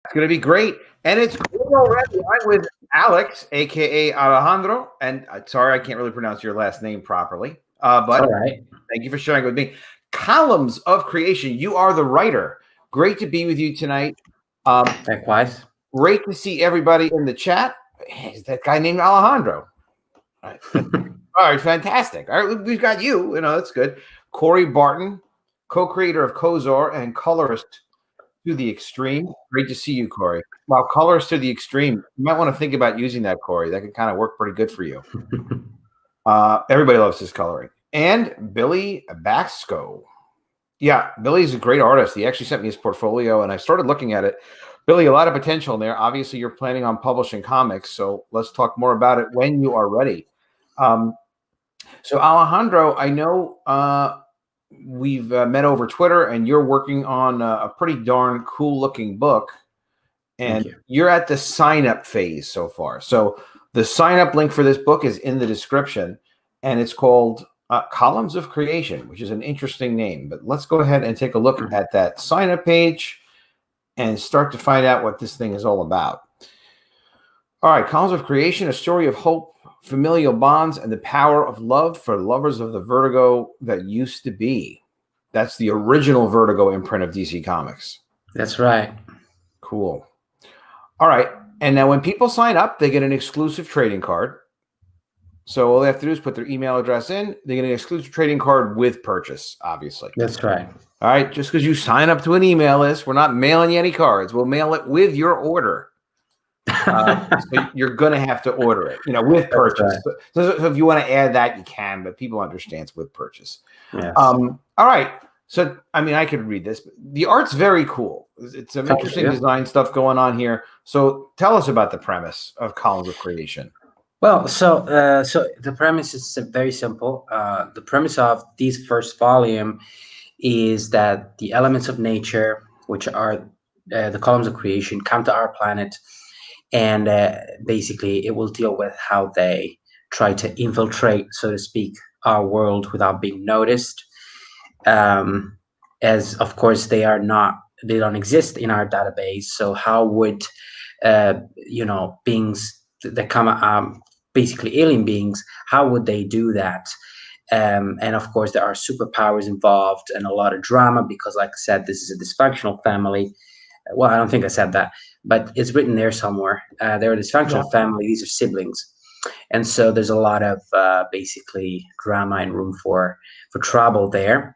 It's going to be great. And it's cool already. I'm with Alex, a.k.a. Alejandro. And sorry, I can't really pronounce your last name properly. But all right. Thank you for sharing with me. Columns of Creation. You are the writer. Great to be with you tonight. Likewise. Great to see everybody in the chat. Hey, that guy named Alejandro. All right, fantastic. All right, we've got you. That's good. Corey Barton, co-creator of Kozor and colorist to the extreme. Great to see you, Corey. Wow, colors to the extreme. You might want to think about using that, Corey. That could kind of work pretty good for you. Everybody loves his coloring. And Billy Baxco. Yeah, Billy's a great artist. He actually sent me his portfolio, and I started looking at it. Billy, a lot of potential in there. Obviously, you're planning on publishing comics, so let's talk more about it when you are ready. So, Alejandro, I know we've met over Twitter, and you're working on a pretty darn cool-looking book, and you're at the sign-up phase so far. So, the sign-up link for this book is in the description, and it's called Columns of Creation, which is an interesting name. But let's go ahead and take a look at that sign-up page and start to find out what this thing is all about. All right, Columns of Creation, a story of hope, familial bonds, and the power of love for lovers of the Vertigo that used to be. That's the original Vertigo imprint of DC Comics. That's right. Cool. All right, and now when people sign up, they get an exclusive trading card. So all they have to do is put their email address in. They get an exclusive trading card with purchase, obviously. That's right. All right, just because you sign up to an email list, we're not mailing you any cards. We'll mail it with your order. So you're going to have to order it, with purchase. Right. So if you want to add that, you can, but people understand it's with purchase. Yes. All right. So, I could read this. But the art's very cool. It's some interesting design stuff going on here. So tell us about the premise of Columns of Creation. Well, so the premise is very simple. The premise of this first volume is that the elements of nature, which are the columns of creation, come to our planet, and basically it will deal with how they try to infiltrate, so to speak, our world without being noticed. As of course they don't exist in our database. So how would beings that come basically alien beings, how would they do that? And of course, there are superpowers involved and a lot of drama because, like I said, this is a dysfunctional family. Well, I don't think I said that, but it's written there somewhere. They're a dysfunctional family. These are siblings. And so there's a lot of basically drama and room for trouble there.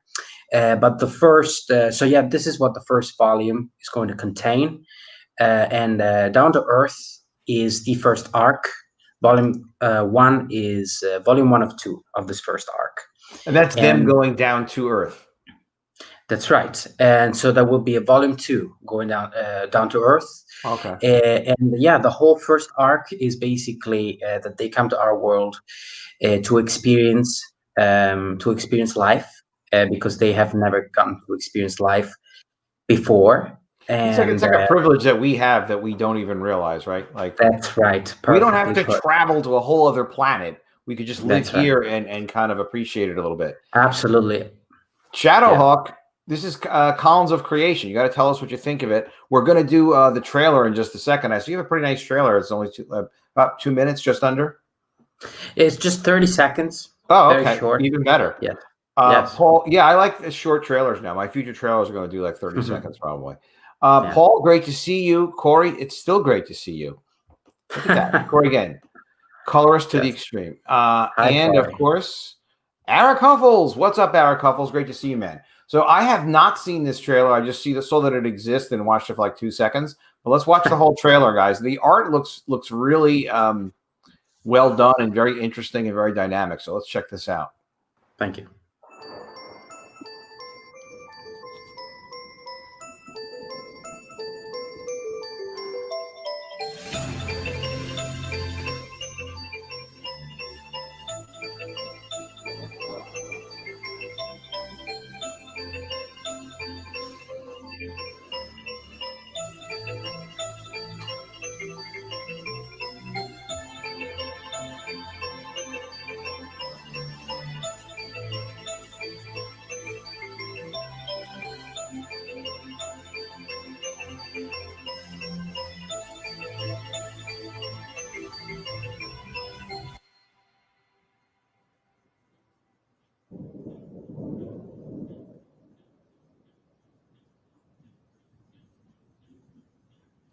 But the first, this is what the first volume is going to contain. And Down to Earth is the first arc. Volume 1 is volume 1 of 2 of this first arc. And that's them going down to Earth. That's right. And so there will be a volume 2 going down to Earth. Okay. The whole first arc is basically that they come to our world to experience life because they have never gotten to experience life before. And it's like a privilege that we have that we don't even realize, right? Like that's right. We don't have to travel to a whole other planet. We could just live here and kind of appreciate it a little bit. Absolutely. Shadowhawk, this is Columns of Creation. You got to tell us what you think of it. We're going to do the trailer in just a second. I see you have a pretty nice trailer. It's only about 2 minutes, just under. It's just 30 seconds. Oh, okay. Very short. Even better. Yeah. Yes. Paul, I like the short trailers now. My future trailers are going to do like 30 seconds probably. Paul, great to see you. Corey, it's still great to see you. Look at that. Corey again. Colorist to the extreme. And of course, Eric Huffles. What's up, Eric Huffles? Great to see you, man. So I have not seen this trailer. I just saw that it exists and watched it for like 2 seconds. But let's watch the whole trailer, guys. The art looks really well done and very interesting and very dynamic. So let's check this out. Thank you.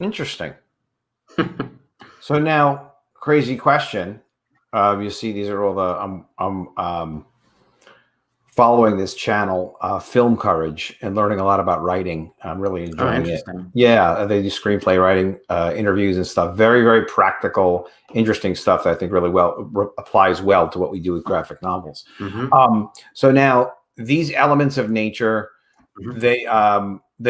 Interesting. So now, crazy question. You see, these are all the I'm following this channel, Film Courage, and learning a lot about writing. I'm really enjoying it. Yeah, they do screenplay writing, interviews and stuff. Very, very practical, interesting stuff that I think really applies well to what we do with graphic novels. So now these elements of nature, they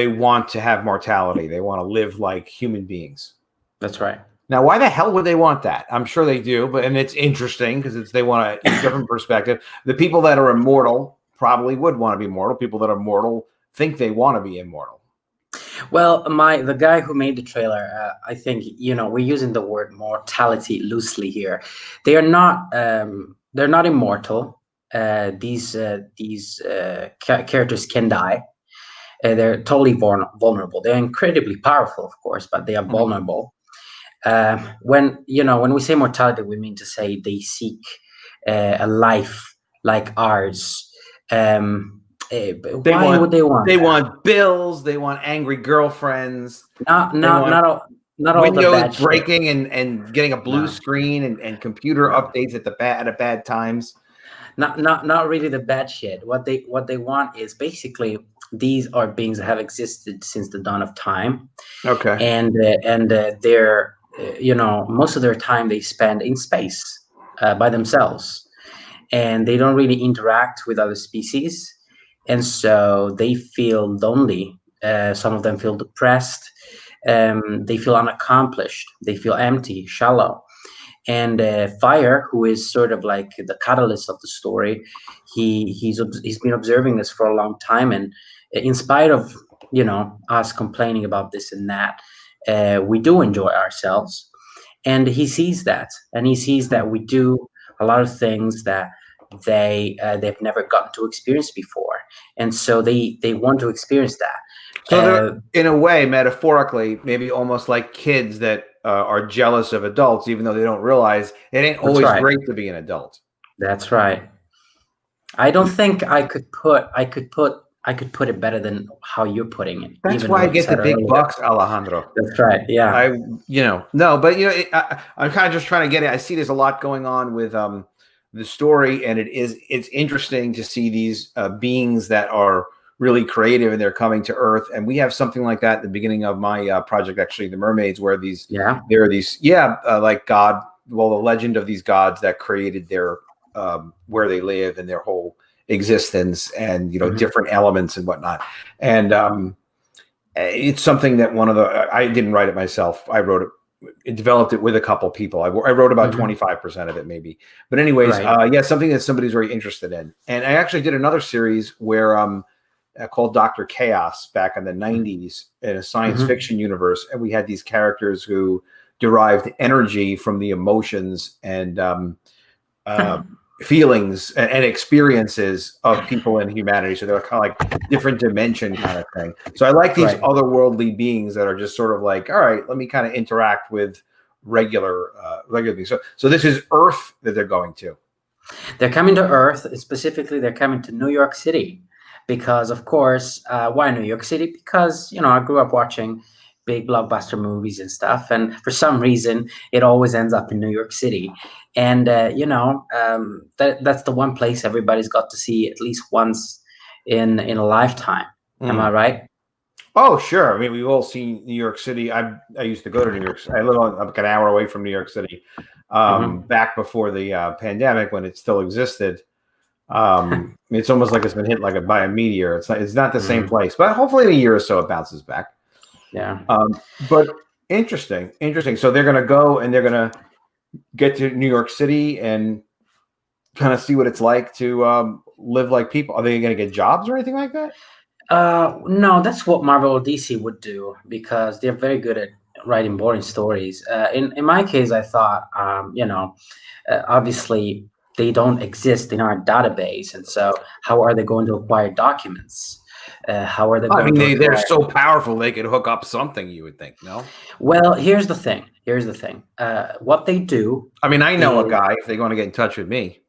want to have mortality. They want to live like human beings. That's right. Now, why the hell would they want that? I'm sure they do, and it's interesting because they want a different perspective. The people that are immortal probably would want to be mortal. People that are mortal think they want to be immortal. Well, the guy who made the trailer, I think, we're using the word mortality loosely here. They are not. They're not immortal. These characters can die. They're totally vulnerable. They're incredibly powerful, of course, but they are vulnerable. When we say mortality, we mean to say they seek a life like ours. Why would they want? They want bills. They want angry girlfriends. Not all Windows breaking and getting a blue screen and computer updates at bad times. Not really the bad shit. What they want is basically, these are beings that have existed since the dawn of time. Okay. And they're most of their time they spend in space by themselves, and they don't really interact with other species, and so they feel lonely. Some of them feel depressed. They feel unaccomplished. They feel empty, shallow. And Fire, who is sort of like the catalyst of the story, he's been observing this for a long time, and in spite of us complaining about this and that, we do enjoy ourselves, and he sees that, we do a lot of things that they've never gotten to experience before, and so they want to experience that. So in a way, metaphorically, maybe almost like kids that are jealous of adults, even though they don't realize it ain't always great to be an adult. That's right. I don't think I could put it better than how you're putting it. That's why I get the big bucks, Alejandro. That's right. Yeah. I'm kind of just trying to get it. I see there's a lot going on with the story, and it's interesting to see these beings that are really creative and they're coming to Earth. And we have something like that at the beginning of my project, actually, the Mermaids, where there are these like God, the legend of these gods that created their where they live and their whole existence, and different elements and whatnot. And it's something that I didn't write it myself. I wrote it, developed it with a couple people. I wrote about 25% of it, maybe. But anyways, something that somebody's very interested in. And I actually did another series where called Dr. Chaos back in the 90s in a science fiction universe, and we had these characters who derived energy from the emotions and feelings and experiences of people in humanity. So they're kind of like different dimension kind of thing. So I like these otherworldly beings that are just sort of like, all right, let me kind of interact with regular things. So this is Earth that they're going to. They're coming to Earth. Specifically, they're coming to New York City because, of course, why New York City? Because, I grew up watching big blockbuster movies and stuff, and for some reason it always ends up in New York City. And that's the one place everybody's got to see at least once in a lifetime. Am I right? Oh, sure. I mean, we've all seen New York City. I used to go to New York City. I live like an hour away from New York City, back before the pandemic, when it still existed. It's almost like it's been hit by a meteor. It's not the same place, but hopefully in a year or so it bounces back. Yeah. But interesting. So they're going to go and they're going to get to New York City and kind of see what it's like to live like people. Are they going to get jobs or anything like that? No, that's what Marvel or DC would do, because they're very good at writing boring stories. In my case, I thought, obviously they don't exist in our database, and so how are they going to acquire documents? How are they going to they're so powerful they could hook up something, you would think, no? Well, here's the thing. What they do. I mean, I know a guy, if they want to get in touch with me.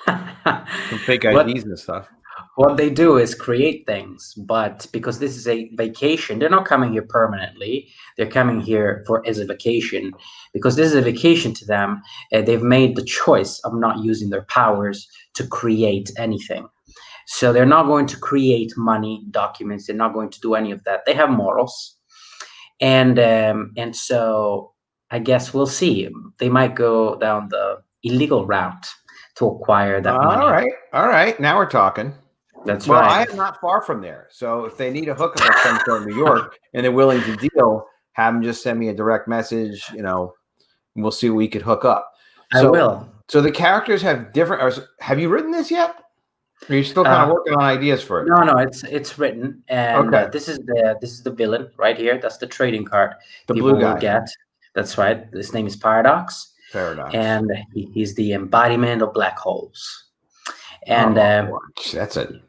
Some fake IDs and stuff. what they do is create things, but because this is a vacation, they're not coming here permanently. They're coming here as a vacation. Because this is a vacation to them, they've made the choice of not using their powers to create anything. So they're not going to create money, documents. They're not going to do any of that. They have morals, and so I guess we'll see. They might go down the illegal route to acquire that money. All right. Now we're talking. That's Well, right. I am not far from there. So if they need a hookup of some sort in New York and they're willing to deal, have them just send me a direct message, and we'll see what we could hook up. I will. So the characters have different. Have you written this yet? Or are you still kind of working on ideas for it? No, it's written, and this is the villain right here. That's the trading card. The People blue guy. will get. That's right. His name is Paradox. And he's the embodiment of black holes. And that's a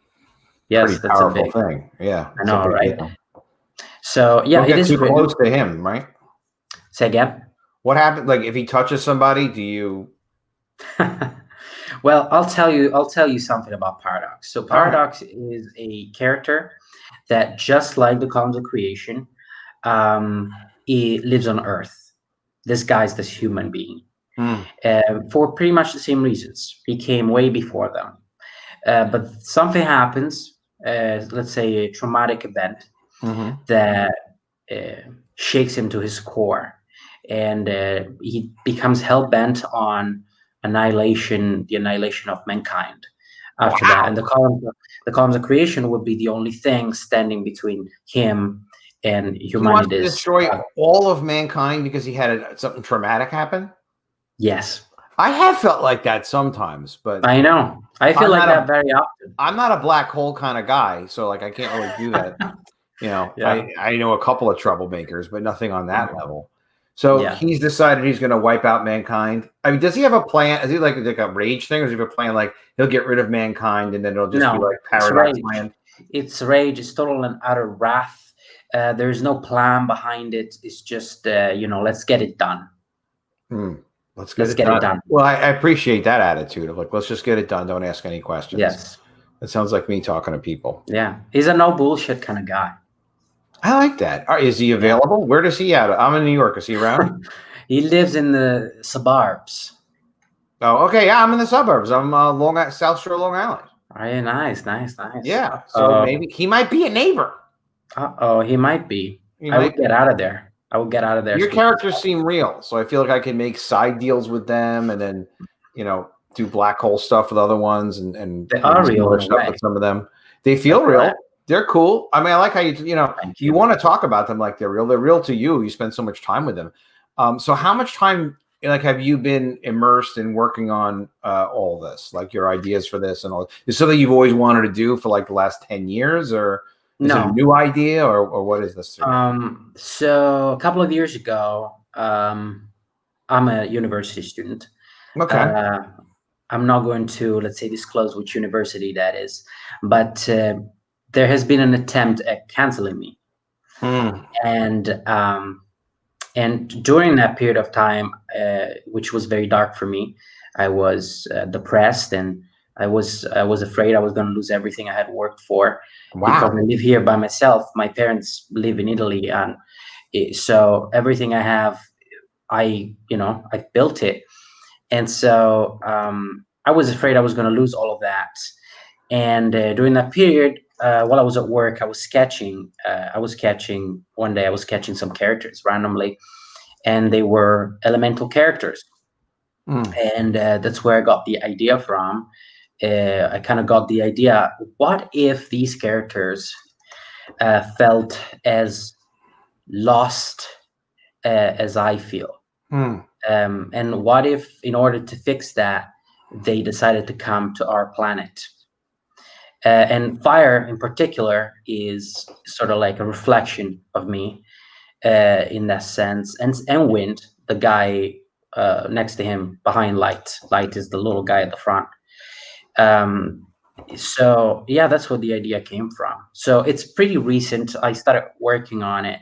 pretty powerful thing. Yeah, I know, right? So yeah, it is too close to him, right? Say again. What happened? Like if he touches somebody, do you? Well, I'll tell you something about Paradox. So Paradox is a character that, just like the Columns of Creation, he lives on Earth. This guy's this human being. For pretty much the same reasons. He came way before them. But something happens, let's say a traumatic event, that shakes him to his core. And he becomes hell-bent on the annihilation of mankind after that. And the columns of creation would be the only thing standing between him and humanity. He wants to destroy all of mankind because he had something traumatic happen? Yes. I have felt like that sometimes, but I know. I feel like that very often. I'm not a black hole kind of guy, so like I can't really do that. I know a couple of troublemakers, but nothing on that level. So he's decided he's going to wipe out mankind. I mean, does he have a plan? Is he like a rage thing, or does he have a plan like he'll get rid of mankind and then it'll just be like Paradox land? It's rage. It's total and utter wrath. There's no plan behind it. It's just let's get it done. Let's get it done. Well, I appreciate that attitude of like, let's just get it done. Don't ask any questions. Yes. That sounds like me talking to people. Yeah. He's a no bullshit kind of guy. I like that. Is he available? Where does he at? I'm in New York. Is he around? He lives in the suburbs. Oh, okay. Yeah, I'm in the suburbs. I'm South Shore, Long Island. Oh, nice. Yeah. So maybe he might be a neighbor. He might be. I would get out of there. Your characters seem real, so I feel like I can make side deals with them, and then do black hole stuff with other ones, and they are real stuff with some of them. They feel real. Right. They're cool. I mean, I like how you want to talk about them like they're real. They're real to you. You spend so much time with them. So how much time have you been immersed in working on all this, like your ideas for this and all? Is something you've always wanted to do for like the last 10 years, or is it a new idea, or what is this? So a couple of years ago, I'm a university student. Okay. I'm not going to, let's say, disclose which university that is, but there has been an attempt at canceling me. And during that period of time, which was very dark for me, I was depressed, and I was afraid I was going to lose everything I had worked for. Wow. Because I live here by myself. My parents live in Italy, and so everything I have, I built it. And so I was afraid I was going to lose all of that. And during that period, while I was at work, I was sketching. One day I was sketching some characters randomly, and they were elemental characters. And that's where I got the idea from. I kind of got the idea, what if these characters felt as lost as I feel? And what if, in order to fix that, they decided to come to our planet? And fire, in particular, is sort of like a reflection of me in that sense. And wind, the guy next to him behind light. Light is the little guy at the front. So yeah, that's where the idea came from. So it's pretty recent. I started working on it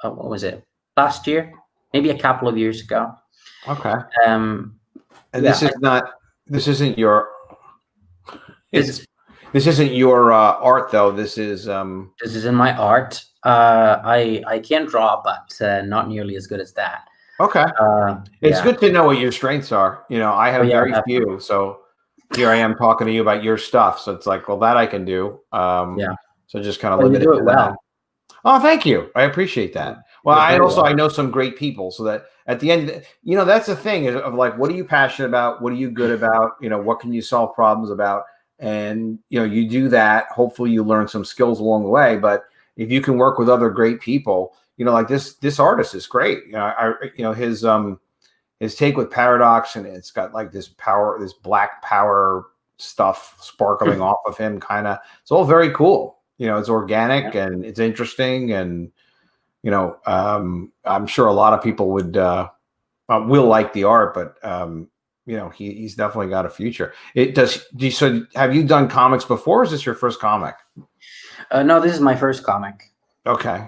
what was it, last year? Maybe a couple of years ago. Okay. And this isn't your. This This isn't your art though. This is This is in my art. I can draw, but not nearly as good as that. okay. It's Yeah. good to know what your strengths are. You know, I have very few, so here I am talking to you about your stuff. So it's like, well, that I can do. Yeah. So just kind of Well, you limited do to it that. well. Oh, thank you. I appreciate that. Well, You're I very also I welcome. know some great people, so that at the end, you know, that's the thing of like, what are you passionate about? What are you good about? You know, what can you solve problems about? And you know, you do that. Hopefully, you learn some skills along the way. But if you can work with other great people, you know, like this artist is great. You know, his take with Paradox, and it's got like this power, this black power stuff sparkling off of him, kind of. It's all very cool. You know, it's organic and it's interesting, and you know, I'm sure a lot of people will like the art, but you know, he's definitely got a future. So have you done comics before? Or is this your first comic? No, this is my first comic. Okay.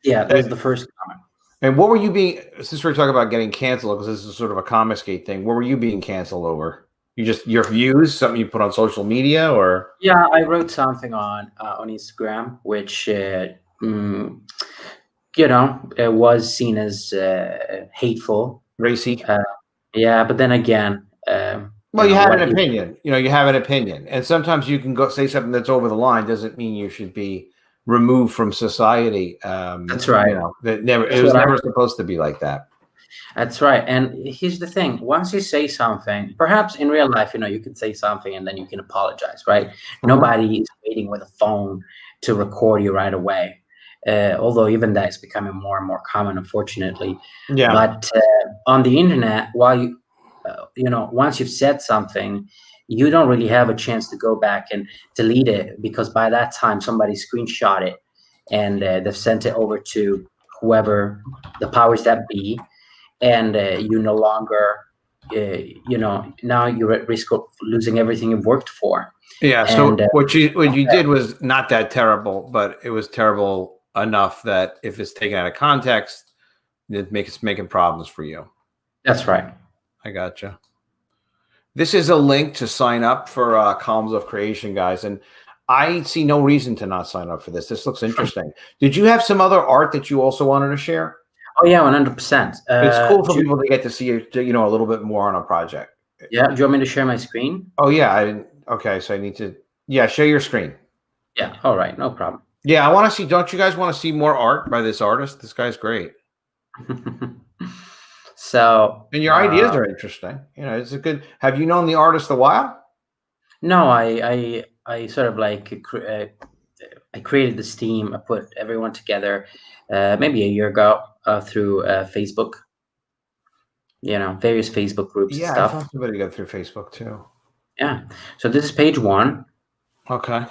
Yeah, this is the first comic. And what were you since we're talking about getting canceled, because this is sort of a Comicsgate thing, what were you being canceled over? Your views, something you put on social media, or? Yeah, I wrote something on Instagram, which you know, it was seen as hateful. Racy? Yeah, but then again, Well, you have an opinion. You know, you have an opinion, and sometimes you can go say something that's over the line. Doesn't mean you should be removed from society. That's right. You know, it was never supposed to be like that. That's right. And here's the thing: once you say something, perhaps in real life, you know, you can say something and then you can apologize, right? Nobody is waiting with a phone to record you right away. Although even that is becoming more and more common, unfortunately. Yeah. But on the internet, while you know, once you've said something, you don't really have a chance to go back and delete it, because by that time somebody screenshot it and they've sent it over to whoever the powers that be, and you no longer, you know, now you're at risk of losing everything you've worked for. Yeah. And So what you did was not that terrible, but it was terrible enough that if it's taken out of context, it's making problems for you. That's right. I gotcha. This is a link to sign up for Columns of Creation, guys, and I see no reason to not sign up for this. This looks interesting. Did you have some other art that you also wanted to share? Oh yeah, 100%. It's cool for people to get to see you know, a little bit more on a project. Yeah. Do you want me to share my screen? Oh yeah, I didn't. Okay, so I need to. Yeah, share your screen. Yeah. All right. No problem. Yeah, I want to see. Don't you guys want to see more art by this artist? This guy's great. So. And your ideas are interesting. You know, it's a good. Have you known the artist a while? No, I sort of like I created this team. I put everyone together maybe a year ago through Facebook. You know, various Facebook groups and stuff. I thought somebody got through Facebook too. Yeah. So this is page one. Okay.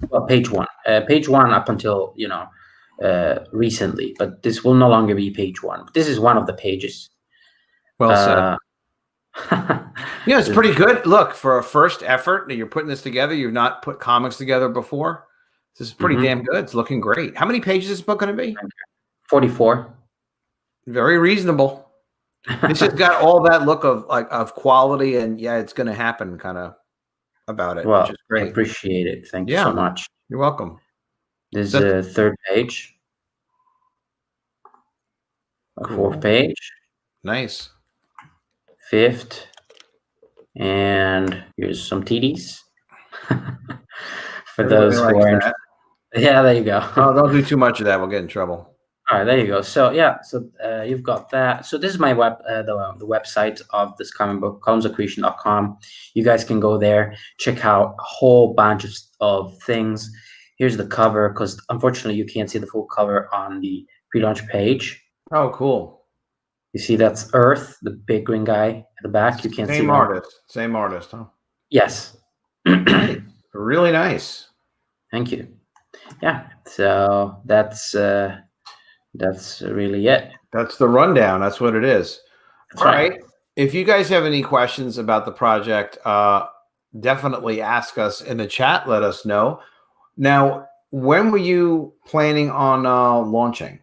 Well, page one. Page one up until, you know, recently, but this will no longer be page one. This is one of the pages. Well said. Yeah, it's pretty good. Look, for a first effort that you're putting this together, you've not put comics together before. This is pretty damn good. It's looking great. How many pages is this book going to be? 44. Very reasonable. This has got all that look of quality, and yeah, it's going to happen kind of about it, Well, which is great. I appreciate it. Thank you so much. You're welcome. This is the third page. Cool. Fourth page. Nice. Fifth. And here's some TDs. For those who are interested. Yeah, there you go. Oh, don't do too much of that. We'll get in trouble. All right, there you go. So yeah, so you've got that. So this is my the website of this comic book, columnsofcreation.com. You guys can go there, check out a whole bunch of things. Here's the cover, because unfortunately you can't see the full cover on the pre-launch page. Oh, cool. You see that's Earth, the big green guy at the back. You can't see that. Same artist, huh? Yes. Really nice. Thank you. Yeah. So that's really it. That's the rundown. That's what it is. All right. If you guys have any questions about the project, definitely ask us in the chat. Let us know. Now, when were you planning on launching?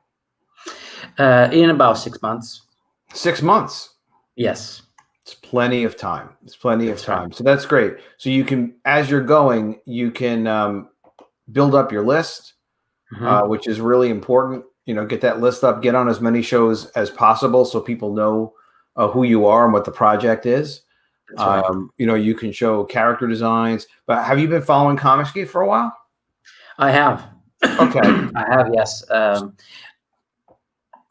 In about 6 months. 6 months. Yes. It's plenty of time. It's plenty of That's time. right. So that's great. So you can, as you're going, you can build up your list, which is really important. Get that list up, get on as many shows as possible so people know who you are and what the project is. That's right. You can show character designs. But have you been following Comicsgate for a while? I have. Okay. I have, yes. Go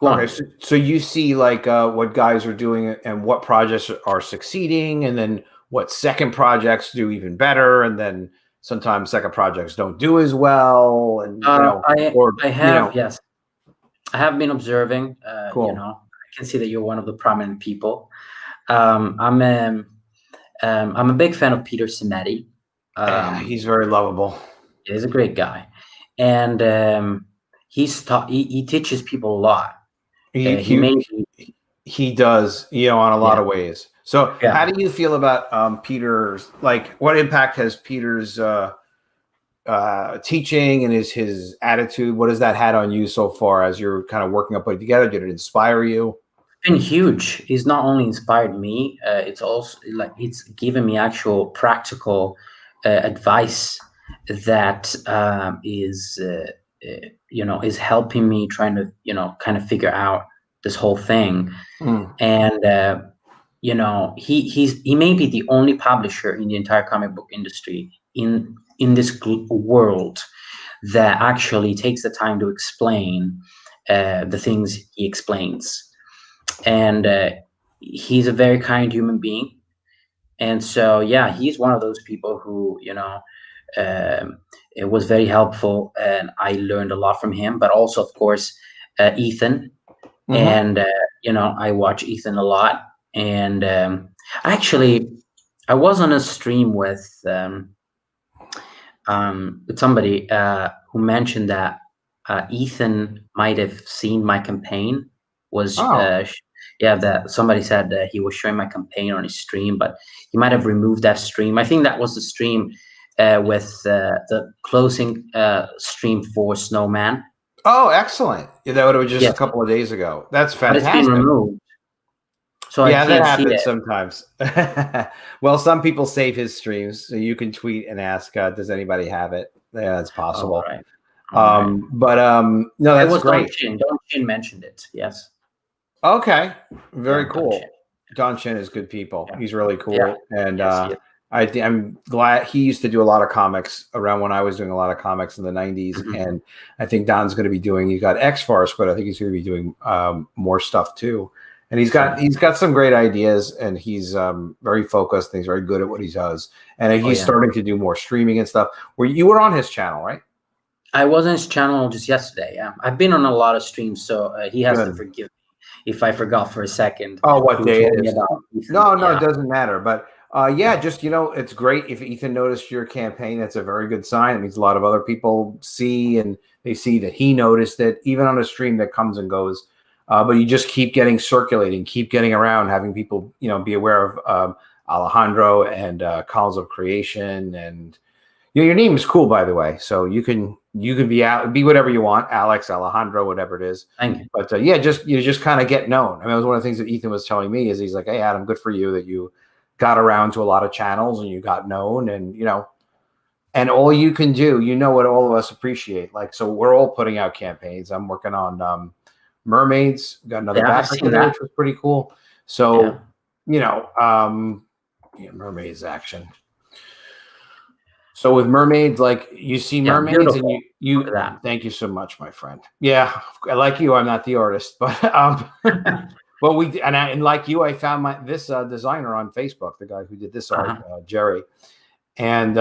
Okay, on. so you see like what guys are doing and what projects are succeeding, and then what second projects do even better, and then sometimes second projects don't do as well, and I have, yes. I have been observing. Cool. I can see that you're one of the prominent people. I'm a big fan of Peter Simetti. He's very lovable. He's a great guy, and he teaches people a lot. He does, on a lot of ways. So how do you feel about Peter's, like, what impact has Peter's teaching and his attitude, what has that had on you so far as you're kind of working up it together? Did it inspire you? It's been huge. He's not only inspired me, it's also like it's given me actual practical advice that is helping me trying to kind of figure out this whole thing. And he may be the only publisher in the entire comic book industry in this world that actually takes the time to explain the things he explains. And he's a very kind human being. And so, yeah, he's one of those people who, it was very helpful, and I learned a lot from him. But also, of course, Ethan. And, I watch Ethan a lot. And actually, I was on a stream with somebody who mentioned that Ethan might have seen my campaign. That somebody said that he was showing my campaign on his stream, but he might have removed that stream. I think that was the stream with the closing stream for Snowman. Oh, excellent! Yeah, that would have been just a couple of days ago. That's fantastic. But it's been removed. So yeah, that happens sometimes. Well, some people save his streams, so you can tweet and ask, "Does anybody have it?" Yeah, that's possible. All right. But no, that's great. Don Chin mentioned it. Yes. Okay, very cool. Don Chin is good people. Yeah. He's really cool, and I'm glad he used to do a lot of comics around when I was doing a lot of comics in the 90s. And I think Don's going to be doing. He's got X-Force, but I think he's going to be doing more stuff too. And he's got some great ideas, and he's very focused. And he's very good at what he does, and he's starting to do more streaming and stuff. You were on his channel, right? I was on his channel just yesterday. Yeah, I've been on a lot of streams, so he has to forgive me if I forgot for a second. Oh, what day it is? No, it doesn't matter. But just it's great if Ethan noticed your campaign. That's a very good sign. It means a lot of other people see, and they see that he noticed it, even on a stream that comes and goes. But you just keep getting circulating, keep getting around, having people, be aware of Alejandro and Calls of Creation. And your name is cool, by the way. So you can be whatever you want, Alex, Alejandro, whatever it is. Thank you. But just kind of get known. I mean, it was one of the things that Ethan was telling me is he's like, "Hey, Adam, good for you that you got around to a lot of channels and you got known, and and all you can do, what all of us appreciate. Like, so we're all putting out campaigns. I'm working on Mermaids, got another backer today, which was pretty cool. So, Mermaids action. So with Mermaids, like you see Mermaids and you thank you so much, my friend. Yeah, like you, I'm not the artist, but but and like you, I found this designer on Facebook, the guy who did this art, Jerry. And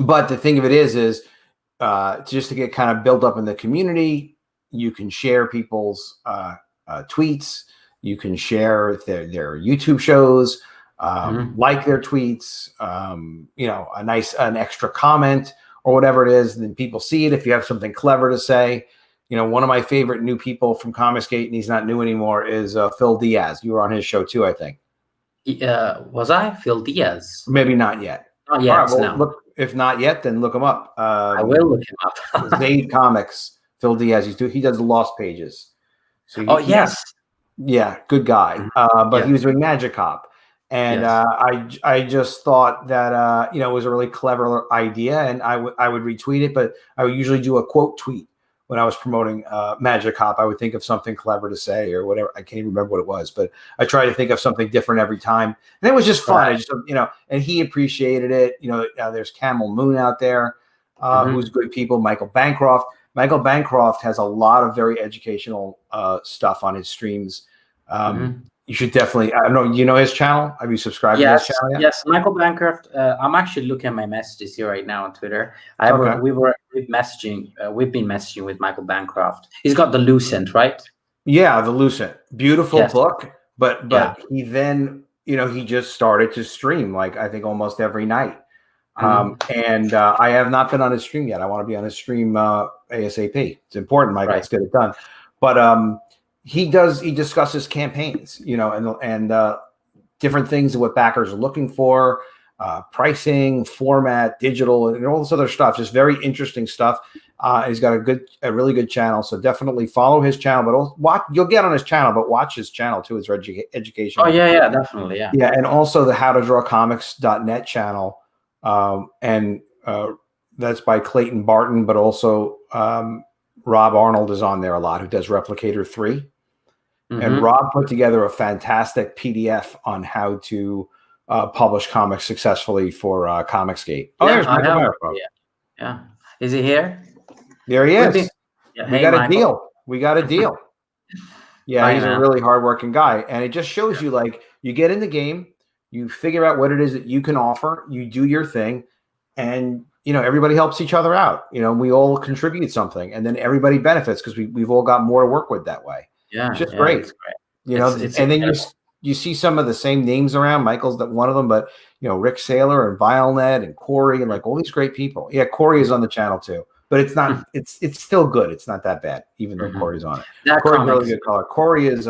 but the thing of it is just to get kind of built up in the community. You can share people's tweets. You can share their YouTube shows, like their tweets, an extra comment or whatever it is. And then people see it. If you have something clever to say, one of my favorite new people from Comicsgate, and he's not new anymore, is Phil Diaz. You were on his show too, I think. Was I? Phil Diaz? Maybe not yet. Not yet. All right, well, look, if not yet, then look him up. I will look him up. Zaid Comics. Phil Diaz, he does the Lost Pages. So yes. Yeah, good guy. But Yeah. he was doing Magic Cop. And Yes. I just thought that it was a really clever idea, and I would retweet it, but I would usually do a quote tweet when I was promoting Magic Cop. I would think of something clever to say or whatever. I can't even remember what it was, but I try to think of something different every time, and it was just fun. I Right. just and he appreciated it. There's Camel Moon out there, who's good people. Michael Bancroft. Michael Bancroft has a lot of very educational stuff on his streams. You should definitely. I don't know. You know his channel? Have you subscribed to his Yes, channel yet? yes, Michael Bancroft. I'm actually looking at my messages here right now on Twitter. Okay. We've been messaging with Michael Bancroft. He's got the Lucent, right? Yeah, the Lucent, beautiful Yes. book. But Yeah. he then he just started to stream like I think almost every night. And I have not been on his stream yet. I want to be on his stream ASAP. It's important, Michael. Right. Let's get it done. But he discusses campaigns, and different things of what backers are looking for, pricing, format, digital, and all this other stuff. Just very interesting stuff. He's got a really good channel, so definitely follow his channel. But you'll get on his channel, but watch his channel too. It's education. Oh yeah, definitely, yeah. Yeah, and also the howtodrawcomics.net channel, and that's by Clayton Barton, but also Rob Arnold is on there a lot, who does Replicator 3. And Rob put together a fantastic PDF on how to publish comics successfully for Comicsgate. Oh, there's Michael Bancroft. Yeah. Is he here? There he is. Yeah. We got a deal. We got a deal. Yeah, he's a really hardworking guy. And it just shows you, like, you get in the game, you figure out what it is that you can offer, you do your thing, and everybody helps each other out. We all contribute something, and then everybody benefits because we've all got more to work with that way. Yeah, it's just great. It's and then you see some of the same names around. Michael's one of them, but Rick Saylor and Violnet and Corey and like all these great people. Yeah, Corey is on the channel too, but it's not. It's still good. It's not that bad, even though Corey's on it. Corey's a really good color. Corey is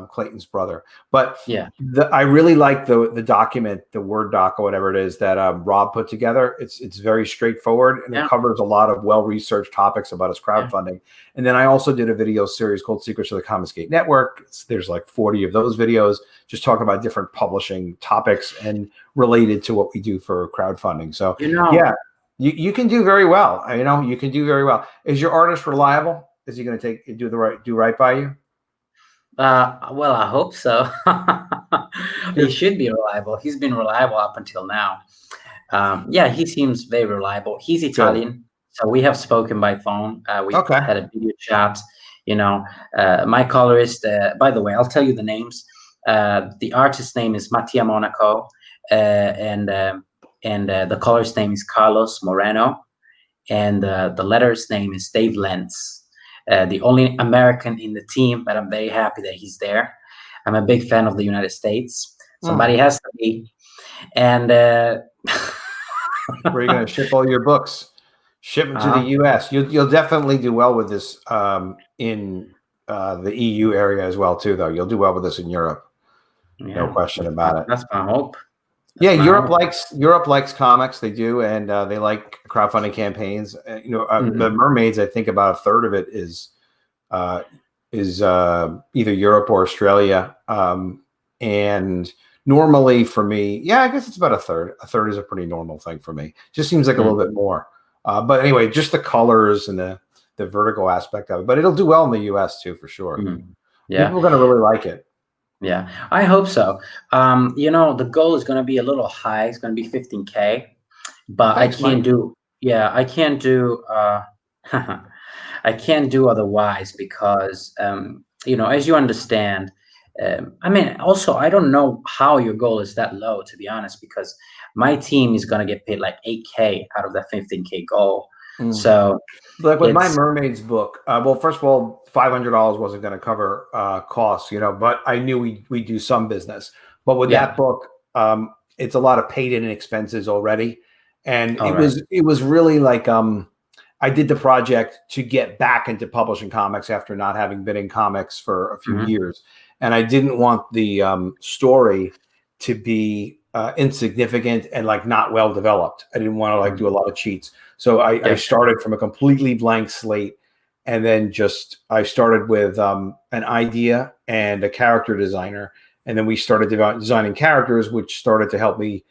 Clayton's brother. But yeah, I really like the document, the Word doc or whatever it is that Rob put together. It's very straightforward, and it covers a lot of well-researched topics about his crowdfunding. And then I also did a video series called Secrets of the Comicsgate Network. There's like 40 of those videos just talking about different publishing topics and related to what we do for crowdfunding. So yeah, you can do very well. You can do very well. Is your artist reliable? Is he going to do right by you? Well, I hope so. He should be reliable. He's been reliable up until now. Yeah, he seems very reliable. He's Italian, so we have spoken by phone. We had a video chat. My colorist. By the way, I'll tell you the names. The artist's name is Mattia Monaco, and the colorist's name is Carlos Moreno, and the letter's name is Dave Lentz. The only American in the team, but I'm very happy that he's there. I'm a big fan of the United States. Somebody has to be. And where are you going to ship all your books? Ship them to the U.S. You'll definitely do well with this in the EU area as well, too, though. You'll do well with this in Europe. Yeah, no question about it. That's my hope. Europe likes comics. They do, and they like crowdfunding campaigns. The Mermaids, I think about a third of it is either Europe or Australia. And normally for me, I guess it's about a third. A third is a pretty normal thing for me. Just seems like a little bit more. But anyway, just the colors and the vertical aspect of it. But it'll do well in the U.S. too, for sure. Yeah, people are going to really like it. Yeah, I hope so. The goal is going to be a little high. It's going to be 15K, but I can't do I can't do otherwise because, as you understand, also, I don't know how your goal is that low, to be honest, because my team is going to get paid like 8K out of that 15K goal. So like with my Mermaids book, well, first of all, $500 wasn't going to cover costs, but I knew we do some business. But with that book, it's a lot of paid-in expenses already, and it was really like I did the project to get back into publishing comics after not having been in comics for a few years, and I didn't want the story to be insignificant and like not well developed. I didn't want to like do a lot of cheats. So I started from a completely blank slate and then I started with an idea and a character designer, and then we started designing characters, which started to help me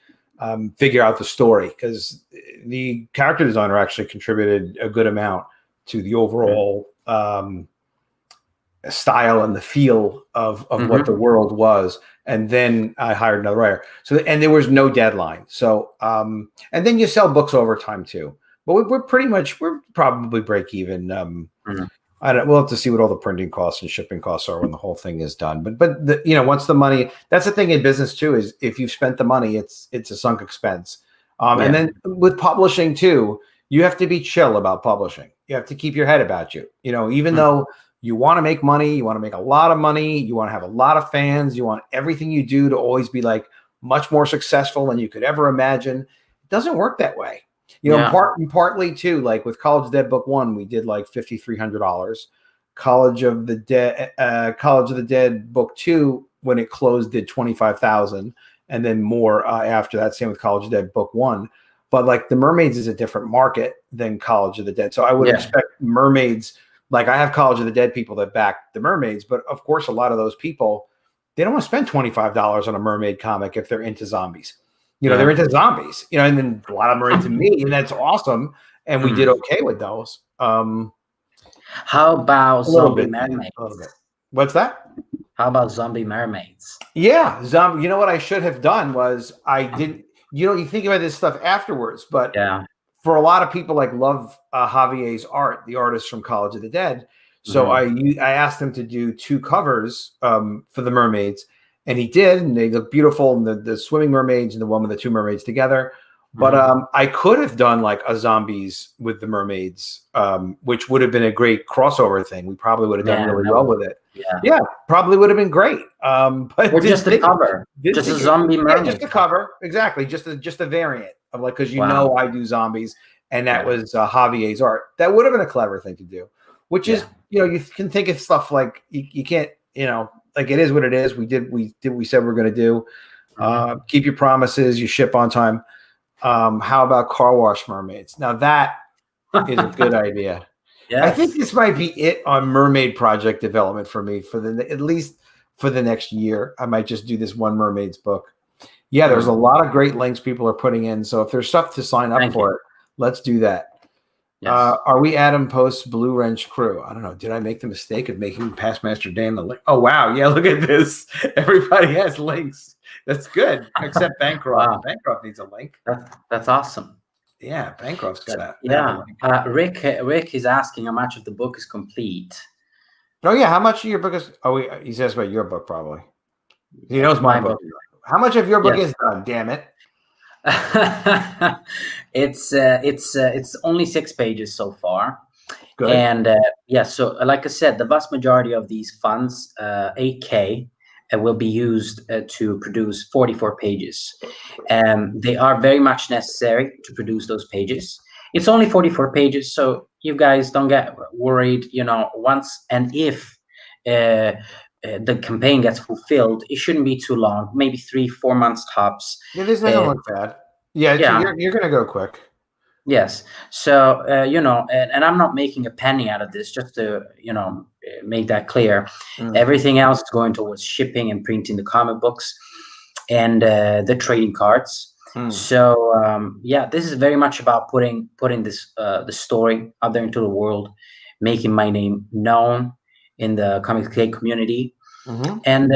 figure out the story, because the character designer actually contributed a good amount to the overall style and the feel of what the world was. And then I hired another writer. So, and there was no deadline. So, and then you sell books over time too. But we're probably break even. We'll have to see what all the printing costs and shipping costs are when the whole thing is done. But once the money, that's the thing in business too, is if you've spent the money, it's a sunk expense. And then with publishing too, you have to be chill about publishing. You have to keep your head about you. Even though you want to make money, you want to make a lot of money, you want to have a lot of fans, you want everything you do to always be like much more successful than you could ever imagine. It doesn't work that way. Partly too, like with College of the Dead book 1, we did like $5,300. College of the Dead book 2, when it closed, did 25,000, and then more after that. Same with College of the Dead book 1. But like the Mermaids is a different market than College of the Dead. So I would expect Mermaids, like I have College of the Dead people that back the Mermaids, but of course a lot of those people, they don't want to spend $25 on a mermaid comic if they're into zombies. They're into zombies, and then a lot of them are into me, and that's awesome. And we did okay with those. How about zombie mermaids? A little bit. What's that? How about zombie mermaids? Yeah, zombie. What I should have done was I didn't. You think about this stuff afterwards, but for a lot of people, like love Javier's art, the artist from College of the Dead. So I asked him to do 2 covers for the Mermaids. And he did, and they look beautiful, and the swimming mermaids and the one with the 2 mermaids together. But I could have done like a zombies with the mermaids, which would have been a great crossover thing. We probably would have done really well with it. Yeah, probably would have been great. But or just the cover, just a zombie mermaid. Just the cover, exactly. Just a variant of like, because I do zombies, and that was Javier's art. That would have been a clever thing to do. Which is, you can think of stuff like you can't, like it is what it is. We said we're going to do. Keep your promises. You ship on time. How about car wash mermaids? Now that is a good idea. I think this might be it on mermaid project development for me at least for the next year. I might just do this one mermaids book. Yeah, there's a lot of great links people are putting in. So if there's stuff to sign up for it, let's do that. Yes. Are we Adam Post's Blue Wrench crew? I don't know. Did I make the mistake of making Past Master Dan the link? Oh, wow. Yeah, look at this. Everybody has links. That's good, except Bancroft. Wow. Bancroft needs a link. That's awesome. Yeah, Bancroft's got that. Rick is asking how much of the book is complete. Oh, yeah. How much of your book is... Oh, he says about your book, probably. He knows my book. How much of your book is done? Damn it. It's only 6 pages so far. Good. And so like I said, the vast majority of these funds, 8K, will be used to produce 44 pages. They are very much necessary to produce those pages. It's only 44 pages, so you guys don't get worried, once and if the campaign gets fulfilled, it shouldn't be too long, maybe 3-4 months tops. Yeah, this doesn't look bad. Yeah. You're going to go quick. Yes. So, and I'm not making a penny out of this, just to, make that clear. Everything else is going towards shipping and printing the comic books and the trading cards. So, this is very much about putting this the story out there into the world, making my name known in the Comicsgate community. And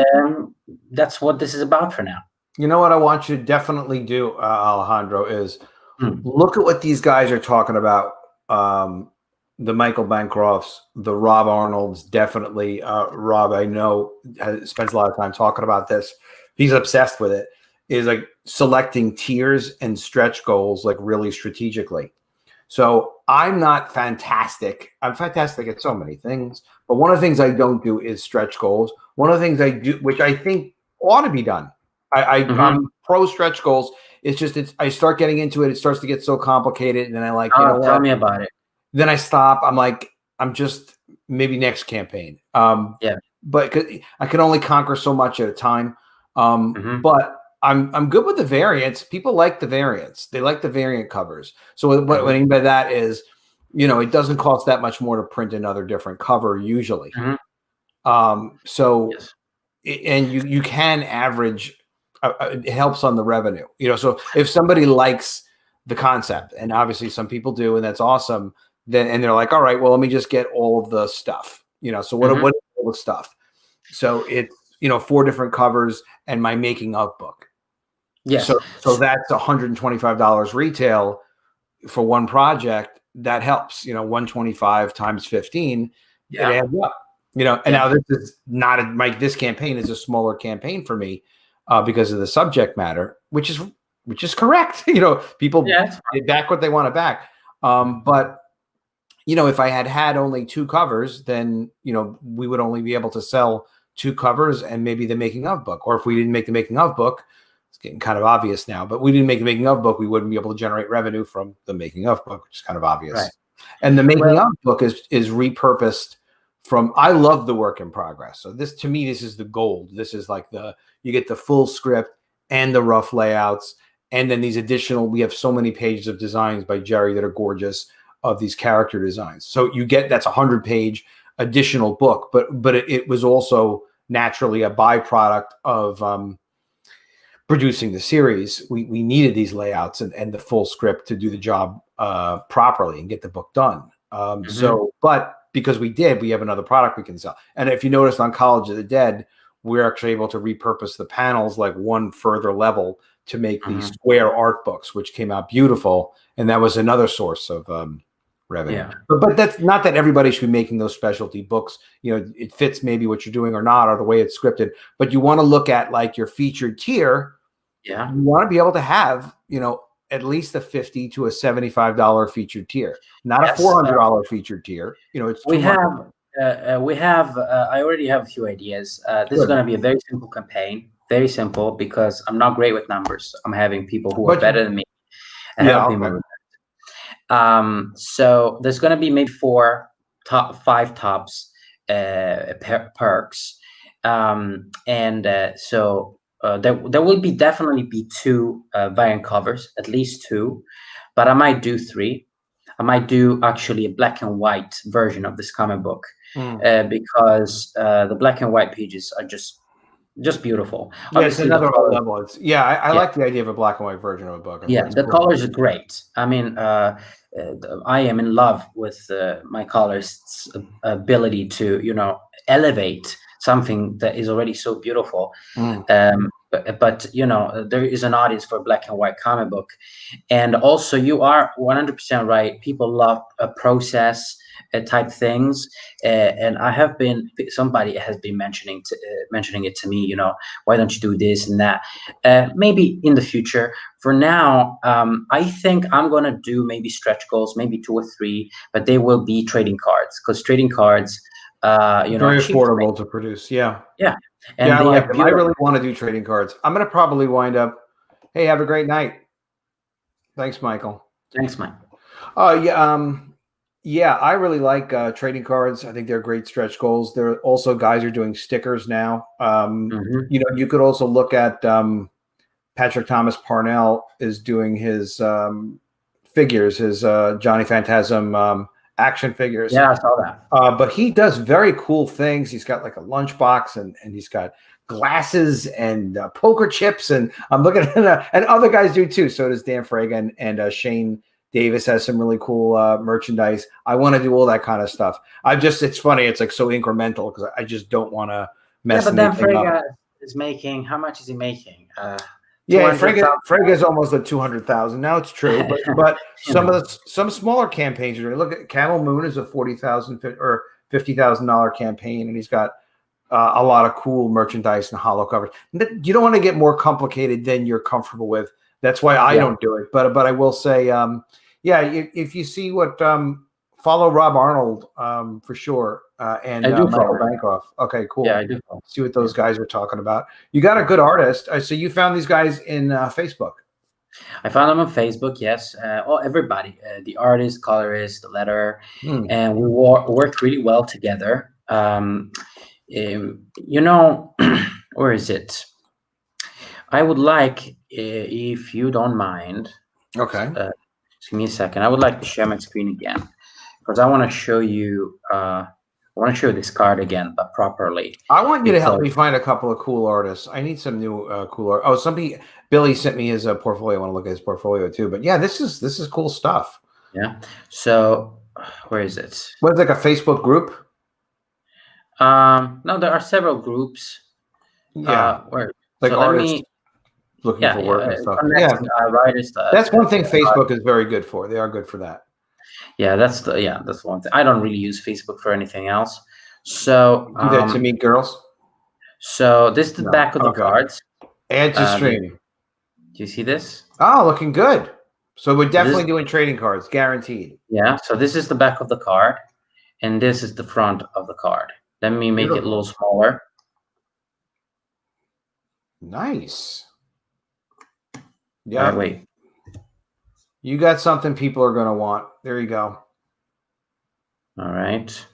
that's what this is about for now. You know what I want you to definitely do, Alejandro, is look at what these guys are talking about. The Michael Bancrofts, the Rob Arnolds, definitely. Rob, I know, spends a lot of time talking about this. He's obsessed with it. Is like selecting tiers and stretch goals like really strategically. So I'm not fantastic. I'm fantastic at so many things. But one of the things I don't do is stretch goals. One of the things I do, which I think ought to be done, I'm pro stretch goals. It's just I start getting into it. It starts to get so complicated, and then I like, tell me about it. Then I stop. I'm like, I'm just maybe next campaign. But I can only conquer so much at a time. But I'm good with the variants. People like the variants. They like the variant covers. So what I mean by that is, it doesn't cost that much more to print another different cover usually. So, Yes. and you can average, it helps on the revenue, so if somebody likes the concept, and obviously some people do, and that's awesome, then, and they're like, all right, well, let me just get all of the stuff, so what is all the stuff? So it's, 4 different covers and my making of book. Yes. So that's $125 retail for one project. That helps, 125 times 15, it adds up, and now this is not this campaign is a smaller campaign for me because of the subject matter, which is correct. People back what they want to back. But if I had only 2 covers, then, we would only be able to sell 2 covers and maybe the making of book. Or if we didn't make the making of book, it's getting kind of obvious now, but we didn't make the making of book, we wouldn't be able to generate revenue from the making of book, which is kind of obvious. Right. And the making of book is repurposed from, I love the work in progress. So this, to me, this is the gold. This is like you get the full script and the rough layouts. And then these additional, we have so many pages of designs by Jerry that are gorgeous, of these character designs. So you get, that's 100-page additional book, but it was also naturally a byproduct of producing the series. We needed these layouts and the full script to do the job properly and get the book done. So, but because we have another product we can sell. And if you noticed on College of the Dead, we're actually able to repurpose the panels like one further level to make these square art books, which came out beautiful. And that was another source of revenue. Yeah. But that's not that everybody should be making those specialty books. It fits maybe what you're doing or not, or the way it's scripted. But you want to look at like your featured tier. Yeah. You want to be able to have, at least a $50 to a $75 featured tier, not a $400 featured tier. It's we have. I already have a few ideas. This is going to be a very simple campaign. Very simple, because I'm not great with numbers. I'm having people who are better than me help me with that. So there's going to be maybe 5 tops perks, so there will be definitely be 2 variant covers, at least 2, but I might do 3. I might do actually a black and white version of this comic book, because the black and white pages are just beautiful. Yeah, it's another level. I like the idea of a black and white version of a book. The colors are great. I mean, I am in love with my colorist's ability to, elevate something that is already so beautiful. But there is an audience for a black and white comic book. And also, you are 100% right. People love process type things, and somebody has been mentioning it to me, why don't you do this and that? Maybe in the future. For now, I think I'm gonna do maybe stretch goals, maybe 2 or 3, but they will be trading cards, because trading cards, very affordable to produce. And I like them. I really want to do trading cards. I'm gonna probably wind up. Hey, have a great night. Thanks, Michael. Thanks, Mike. Yeah, I really like trading cards. I think they're great stretch goals. There are also guys are doing stickers now. You could also look at Patrick Thomas Parnell is doing his figures, his Johnny Phantasm action figures. Yeah, I saw that. But he does very cool things. He's got like a lunchbox and he's got glasses and poker chips. And I'm looking at and other guys do too. So does Dan Fraga and Shane Davis has some really cool merchandise. I want to do all that kind of stuff. it's funny. It's like so incremental because I just don't want to mess anything up. But then Fraga is making, how much is he making? Fraga is almost at 200,000 now. It's true, but some smaller campaigns. Look at Camel Moon is a $40,000 or $50,000 campaign, and he's got a lot of cool merchandise and hollow covers. You don't want to get more complicated than you're comfortable with. That's why I don't do it. But I will say, if you see what follow Rob Arnold for sure, and Michael Bancroft. Okay, cool. Yeah, I do. See what those guys are talking about. You got a good artist. So you found these guys in Facebook. I found them on Facebook. Yes, everybody, the artist, colorist, the letterer, and we worked really well together. Where is it? I would like, if you don't mind. Okay. Just give me a second. I would like to share my screen again. because I want to show you. I want to show this card again, but properly. I want you to help me find a couple of cool artists. I need some new cool art. Oh, Billy sent me his portfolio. I want to look at his portfolio too. But yeah, this is cool stuff. Yeah. So where is it? What's like a Facebook group? No, there are several groups. Yeah. Where like so artists looking for work and stuff. Yeah. Writers. That's one thing Facebook is very good for. They are good for that. Yeah, that's one thing. I don't really use Facebook for anything else. So Do that to meet girls. So this is the back of the cards. Add to stream. Do you see this? Oh, looking good. So we're definitely doing trading cards, guaranteed. Yeah. So this is the back of the card, and this is the front of the card. Let me make it a little smaller. Nice. Yeah. Wait. You got something people are going to want. There you go. All right.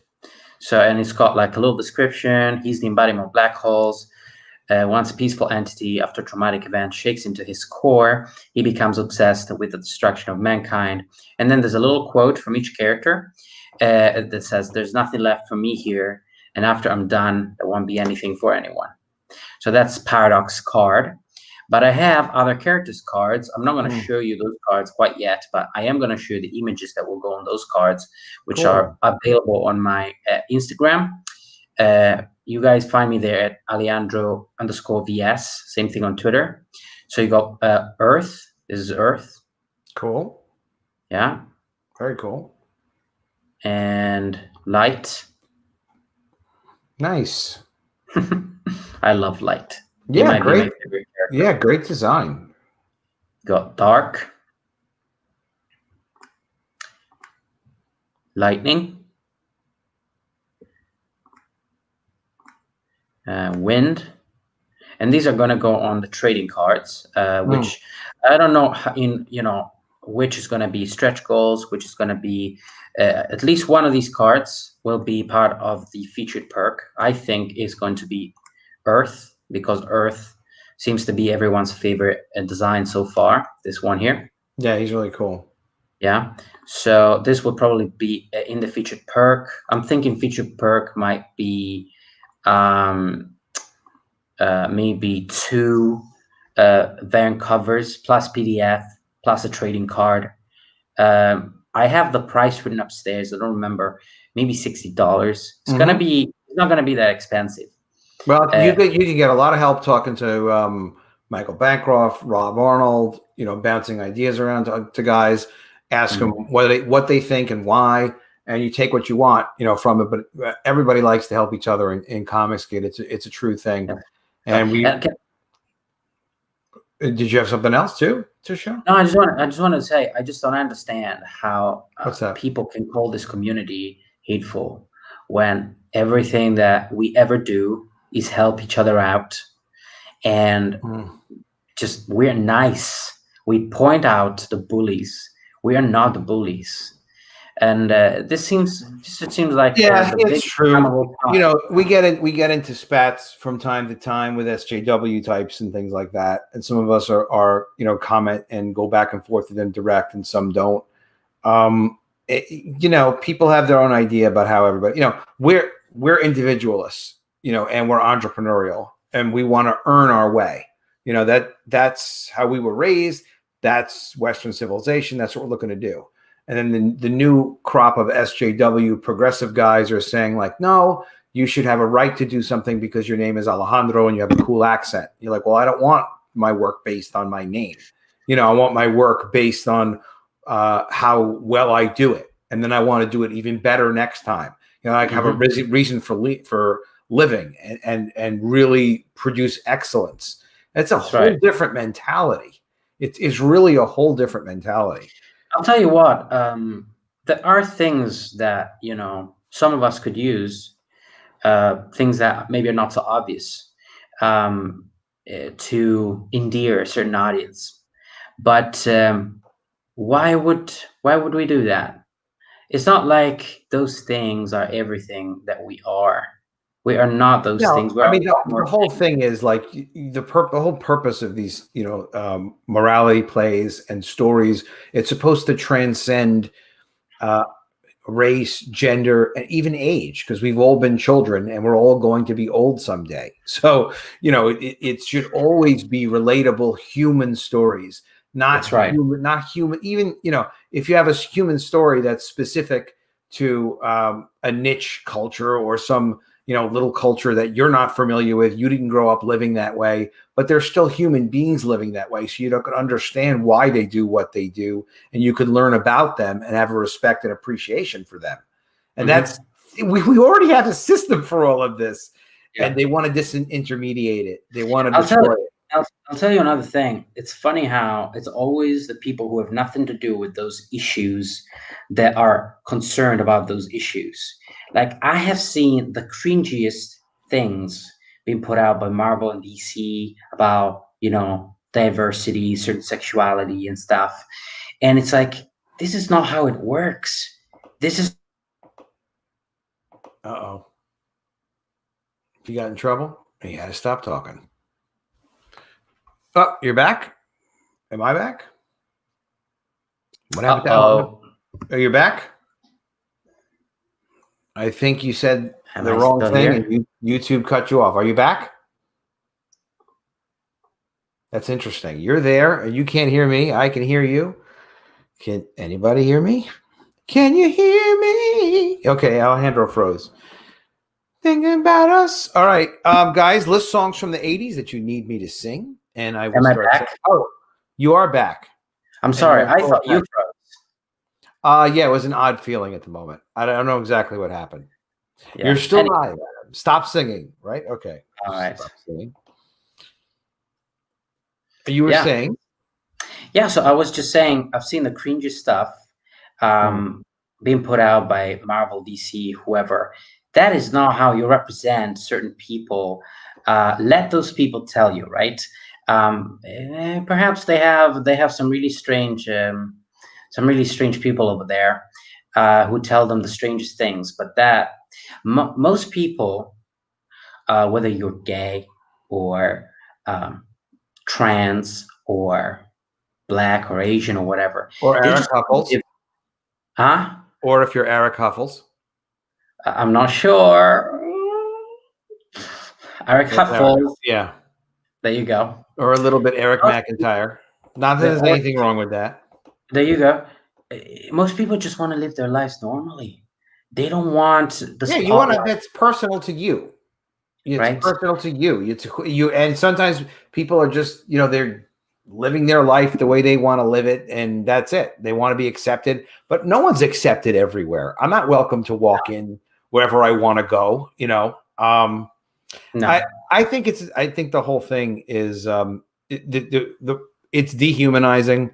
So, and it's got like a little description. He's the embodiment of black holes. Once a peaceful entity after traumatic event shakes into his core, he becomes obsessed with the destruction of mankind. And then there's a little quote from each character that says, "There's nothing left for me here. And after I'm done, there won't be anything for anyone." So that's Paradox card. But I have other characters cards. I'm not going to show you those cards quite yet, but I am going to show you the images that will go on those cards, which are available on my Instagram. You guys find me there at Alejandro_VS. Same thing on Twitter. So you got Earth. This is Earth. Cool. Yeah. Very cool. And Light. Nice. I love Light. Yeah, great. Yeah, great design. Got Dark. Lightning. Wind. And these are going to go on the trading cards, which I don't know which is going to be stretch goals, which is going to be at least one of these cards will be part of the featured perk. I think is going to be Earth, because Earth seems to be everyone's favorite design so far. This one here. Yeah, he's really cool. Yeah. So this will probably be in the featured perk. I'm thinking featured perk might be maybe 2 variant covers plus PDF plus a trading card. I have the price written upstairs. I don't remember. Maybe $60. It's gonna be. It's not gonna be that expensive. Well, you can get a lot of help talking to Michael Bancroft, Rob Arnold. Bouncing ideas around to guys. Ask them what they think and why, and you take what you want, from it. But everybody likes to help each other in Comicsgate. It's a true thing. Yeah. And did you have something else too to show? No, I just want to say I just don't understand how people can call this community hateful when everything that we ever do is help each other out, and just we're nice. We point out the bullies. We are not the bullies. And this seems like it's true. We get into spats from time to time with SJW types and things like that, and some of us are comment and go back and forth with them direct, and some don't. People have their own idea about how everybody. We're individualists, and we're entrepreneurial, and we want to earn our way. That's how we were raised. That's Western civilization. That's what we're looking to do. And then the new crop of SJW progressive guys are saying like, no, you should have a right to do something because your name is Alejandro and you have a cool accent. You're like, well, I don't want my work based on my name. I want my work based on how well I do it. And then I want to do it even better next time. I have a reason for living and really produce excellence. It's a whole different mentality. It's really a whole different mentality. I'll tell you what, there are things that, some of us could use, things that maybe are not so obvious, to endear a certain audience. But why would we do that? It's not like those things are everything that we are. We are not those things. The whole thing is like the whole purpose of these, morality plays and stories. It's supposed to transcend race, gender, and even age, because we've all been children and we're all going to be old someday. So, it should always be relatable human stories, not That's right. human. Even, if you have a human story that's specific to a niche culture or some, little culture that you're not familiar with, you didn't grow up living that way, but they're still human beings living that way. So you don't understand why they do what they do, and you can learn about them and have a respect and appreciation for them. And that's, we already have a system for all of this, and they want to disintermediate it. They want to destroy it. I'll tell you another thing. It's funny how it's always the people who have nothing to do with those issues that are concerned about those issues. Like, I have seen the cringiest things being put out by Marvel and DC about, diversity, certain sexuality and stuff. And it's like, this is not how it works. This is. Uh-oh. You got in trouble? You had to stop talking. Oh, you're back? Am I back? What happened? Oh, you're back? I think you said the wrong thing and YouTube cut you off. Are you back? That's interesting. You're there and you can't hear me. I can hear you. Can anybody hear me? Can you hear me? Okay, Alejandro froze. Thinking about us. All right, guys, list songs from the 80s that you need me to sing. And I will start. Back? Oh, you are back. I'm sorry. I thought you froze. Yeah, it was an odd feeling at the moment. I don't know exactly what happened. Yeah. You're still live. Stop singing, right? Okay. All right. Stop singing. You were saying? Yeah, so I was just saying, I've seen the cringy stuff being put out by Marvel, DC, whoever. That is not how you represent certain people. Let those people tell you, right? Perhaps they have some really strange people over there who tell them the strangest things. But that most people, whether you're gay or trans or Black or Asian or whatever, or Eric Huffles, or if you're Eric Huffles, I'm not sure. Eric Huffles, yeah. There you go. Or a little bit Eric McIntyre. Not that there's anything wrong with that. There you go. Most people just want to live their lives normally. They don't want the spotlight. You want to. That's personal to you. It's right? Personal to you. You. And sometimes people are just, they're living their life the way they want to live it, and that's it. They want to be accepted, but no one's accepted everywhere. I'm not welcome to walk in wherever I want to go. No. I think the whole thing is it's dehumanizing,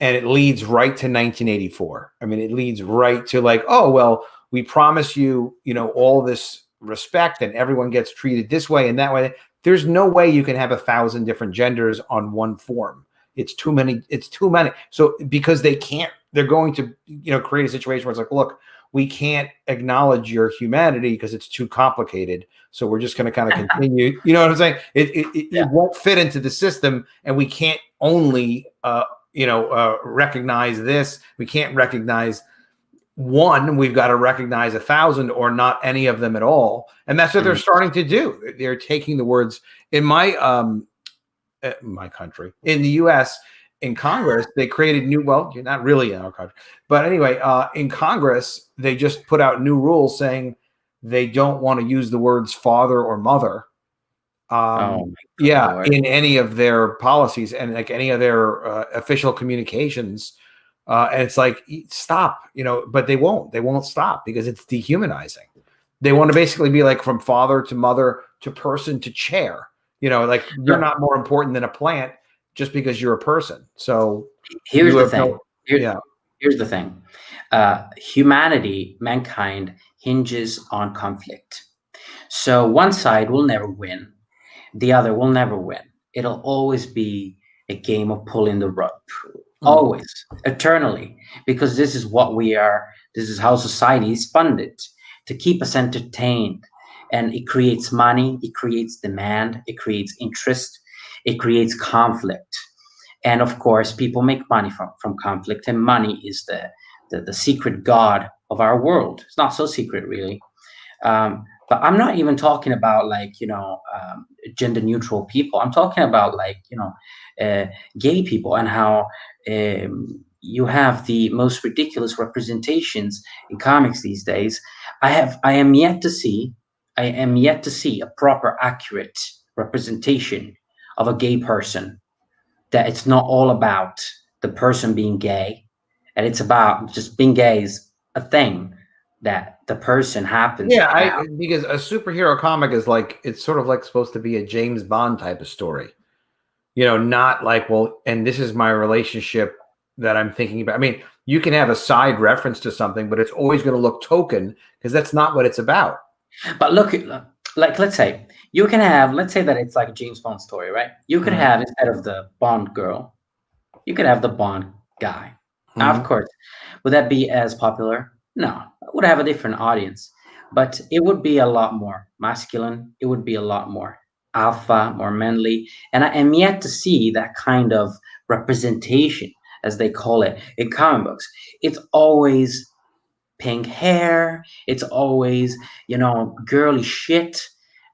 and it leads right to 1984. I mean, it leads right to like, oh well, we promise you, all this respect, and everyone gets treated this way and that way. There's no way you can have 1,000 different genders on one form. It's too many. So because they can't, they're going to, create a situation where it's like, look, we can't acknowledge your humanity because it's too complicated. So we're just going to kind of continue. You know what I'm saying? It won't fit into the system, and we can't only, recognize this. We can't recognize one. We've got to recognize 1,000 or not any of them at all. And that's what they're starting to do. They're taking the words in my country, in the U.S., in Congress, they created you're not really in our country, but anyway, in Congress, they just put out new rules saying they don't want to use the words father or mother. In any of their policies and like any of their official communications. And it's like, stop, but they won't stop because it's dehumanizing. They want to basically be like from father to mother to person to chair, like you're not more important than a plant just because you're a person. So here's the thing. Here's the thing. Humanity, mankind hinges on conflict. So one side will never win. The other will never win. It'll always be a game of pulling the rope. Always, eternally, because this is what we are. This is how society is funded, to keep us entertained. And it creates money, it creates demand, it creates interest, it creates conflict. And of course, people make money from conflict, and money is the secret god of our world. It's not so secret, really. But I'm not even talking about like, gender neutral people. I'm talking about like, gay people, and how you have the most ridiculous representations in comics these days. I am yet to see a proper, accurate representation of a gay person, that it's not all about the person being gay, and it's about just being gay is a thing that the person happens to have. Because a superhero comic is like, it's sort of like supposed to be a James Bond type of story, not like, well, and this is my relationship that I'm thinking about. I mean, you can have a side reference to something, but it's always going to look token, because that's not what it's about. But look, like, let's say you can have, let's say that it's like a James Bond story, right? You could have, instead of the Bond girl, you could have the Bond guy. Now, of course, would that be as popular? No, it would have a different audience, but it would be a lot more masculine. It would be a lot more alpha, more manly. And I am yet to see that kind of representation, as they call it, in comic books. It's always pink hair. It's always, girly shit.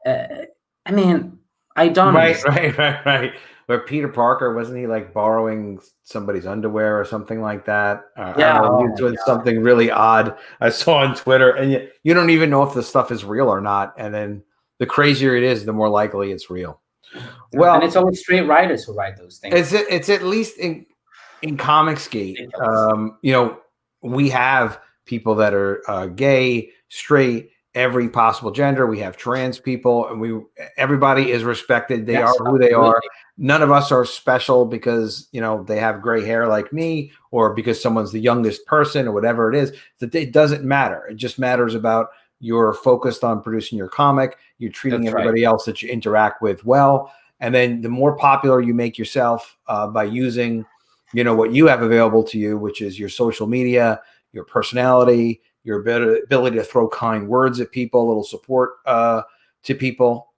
I mean, I don't understand. Right. Where Peter Parker, wasn't he like borrowing somebody's underwear or something like that? I don't know. He was doing something really odd I saw on Twitter, and you don't even know if the stuff is real or not. And then the crazier it is, the more likely it's real. Well, and it's always straight writers who write those things. It's at least in Comicsgate. We have people that are gay, straight, every possible gender. We have trans people, and everybody is respected. They are who they are. None of us are special because they have gray hair like me, or because someone's the youngest person, or whatever it is. It doesn't matter. It just matters about you're focused on producing your comic. You're treating everybody else that you interact with well, and then the more popular you make yourself by using what you have available to you, which is your social media, your personality, your ability to throw kind words at people, a little support to people,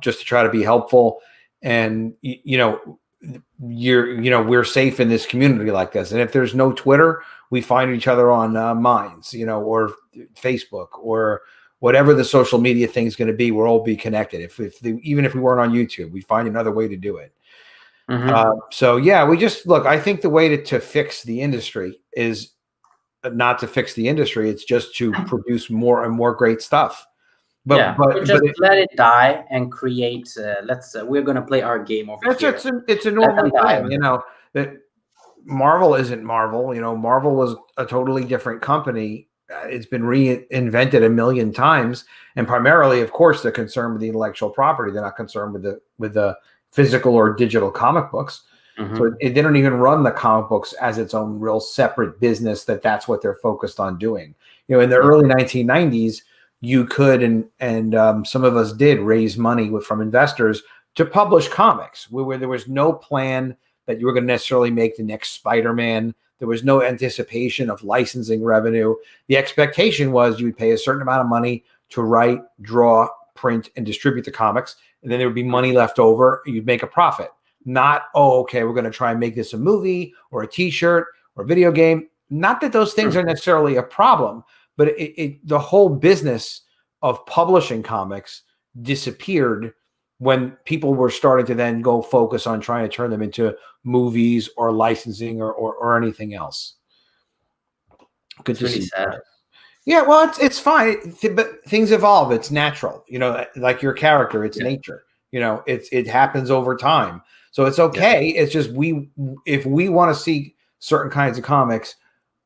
just to try to be helpful. And we're safe in this community like this. And if there's no Twitter, we find each other on Minds, or Facebook, or whatever the social media thing is going to be. We'll all be connected. Even if we weren't on YouTube, we find another way to do it. We just look. I think the way to fix the industry is not to fix the industry. It's just to produce more and more great stuff. But let it die and create. We're going to play our game over here. It's a normal thing, that Marvel isn't Marvel. Marvel was a totally different company. It's been reinvented a million times, and primarily, of course, they're concerned with the intellectual property. They're not concerned with the physical or digital comic books. So they don't even run the comic books as its own real separate business. That's what they're focused on doing. In the early 1990s, you could and some of us did raise money from investors to publish comics where there was no plan that you were going to necessarily make the next Spider-Man. There was no anticipation of licensing revenue. The expectation was you would pay a certain amount of money to write, draw, print, and distribute the comics, and then there would be money left over. You'd make a profit. Not, we're going to try and make this a movie or a T-shirt or a video game. Not that those things are necessarily a problem, but the whole business of publishing comics disappeared when people were starting to then go focus on trying to turn them into movies or licensing or anything else. Good to see. Sad. Yeah, well, it's fine, but things evolve. It's natural, like your character. It's nature. It happens over time. So it's okay. Yeah. It's just if we want to see certain kinds of comics,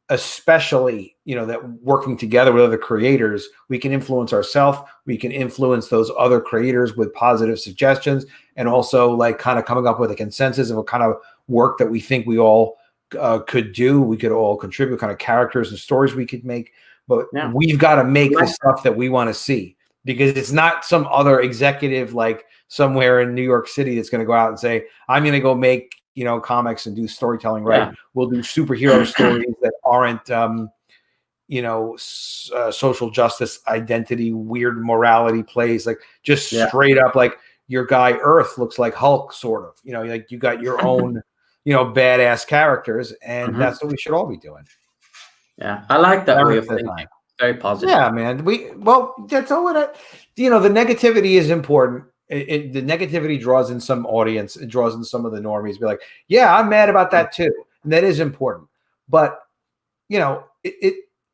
especially, that working together with other creators, we can influence ourselves. We can influence those other creators with positive suggestions, and also like kind of coming up with a consensus of what kind of work that we think we all could do. We could all contribute, kind of characters and stories we could make. But we've got to make the stuff that we want to see, because it's not some other executive like somewhere in New York City that's going to go out and say, I'm going to go make, comics and do storytelling, right? Yeah. We'll do superhero stories that aren't, social justice, identity, weird morality plays, like just straight up, like your guy Earth looks like Hulk, sort of, like you got your own badass characters, and that's what we should all be doing. Yeah, I like that way of thinking. Very positive. Yeah, man. That's all it. The negativity is important. The negativity draws in some audience. It draws in some of the normies. Be like, yeah, I'm mad about that too, and that is important. But